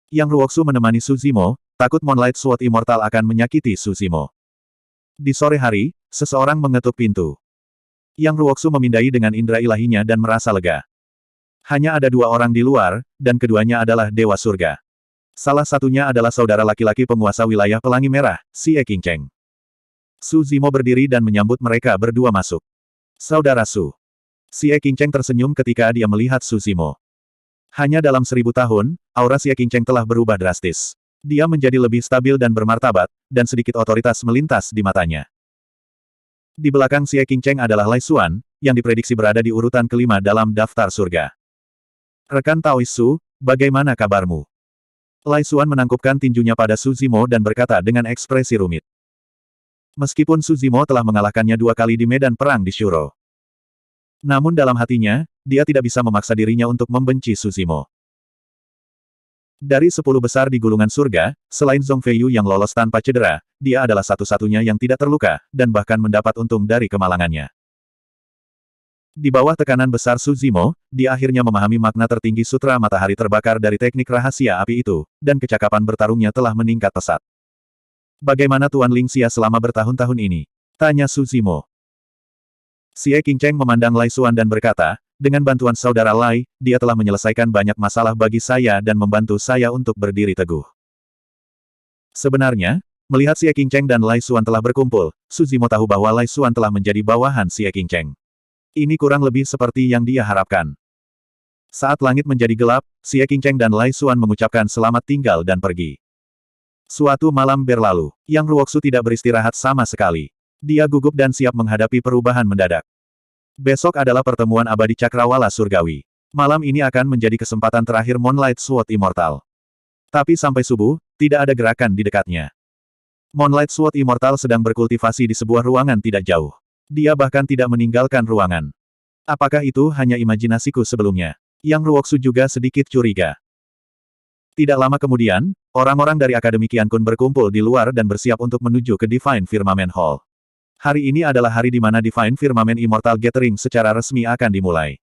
A: Yang Ruoxu menemani Suzimo, takut Moonlight Sword Immortal akan menyakiti Suzimo. Di sore hari, seseorang mengetuk pintu. Yang Ruoxu memindai dengan indera ilahinya dan merasa lega. Hanya ada 2 orang di luar, dan keduanya adalah Dewa Surga. Salah satunya adalah saudara laki-laki penguasa wilayah Pelangi Merah, Xie Qingcheng. Su Zimo berdiri dan menyambut mereka berdua masuk. Saudara Su. Xie Qingcheng tersenyum ketika dia melihat Su Zimo. Hanya dalam 1000 tahun, aura Xie Qingcheng telah berubah drastis. Dia menjadi lebih stabil dan bermartabat, dan sedikit otoritas melintas di matanya. Di belakang Xie Qingcheng adalah Lai Xuan, yang diprediksi berada di urutan kelima dalam daftar surga. Rekan Taoist Su, bagaimana kabarmu? Lai Xuan menangkupkan tinjunya pada Su Zimo dan berkata dengan ekspresi rumit. Meskipun Su Zimo telah mengalahkannya 2 kali di medan perang di Shuro. Namun dalam hatinya, dia tidak bisa memaksa dirinya untuk membenci Su Zimo. Dari 10 besar di gulungan surga, selain Zhong Feiyu yang lolos tanpa cedera, dia adalah satu-satunya yang tidak terluka, dan bahkan mendapat untung dari kemalangannya. Di bawah tekanan besar Su Zimo, dia akhirnya memahami makna tertinggi sutra matahari terbakar dari teknik rahasia api itu, dan kecakapan bertarungnya telah meningkat pesat. Bagaimana Tuan Lingxia selama bertahun-tahun ini? Tanya Su Zimo. Xie Qingcheng memandang Lai Xuan dan berkata, dengan bantuan saudara Lai, dia telah menyelesaikan banyak masalah bagi saya dan membantu saya untuk berdiri teguh. Sebenarnya, melihat Xie Qingcheng dan Lai Xuan telah berkumpul, Su Zimo tahu bahwa Lai Xuan telah menjadi bawahan Xie Qingcheng. Ini kurang lebih seperti yang dia harapkan. Saat langit menjadi gelap, Xie Qingcheng dan Lai Xuan mengucapkan selamat tinggal dan pergi. Suatu malam berlalu, Yang Ruoxu tidak beristirahat sama sekali. Dia gugup dan siap menghadapi perubahan mendadak. Besok adalah pertemuan abadi Cakrawala Surgawi. Malam ini akan menjadi kesempatan terakhir Moonlight Sword Immortal. Tapi sampai subuh, tidak ada gerakan di dekatnya. Moonlight Sword Immortal sedang berkultivasi di sebuah ruangan tidak jauh. Dia bahkan tidak meninggalkan ruangan. Apakah itu hanya imajinasiku sebelumnya? Yang Ruoxu juga sedikit curiga. Tidak lama kemudian, orang-orang dari Akademi Qiankun berkumpul di luar dan bersiap untuk menuju ke Divine Firmament Hall. Hari ini adalah hari di mana Divine Firmament Immortal Gathering secara resmi akan dimulai.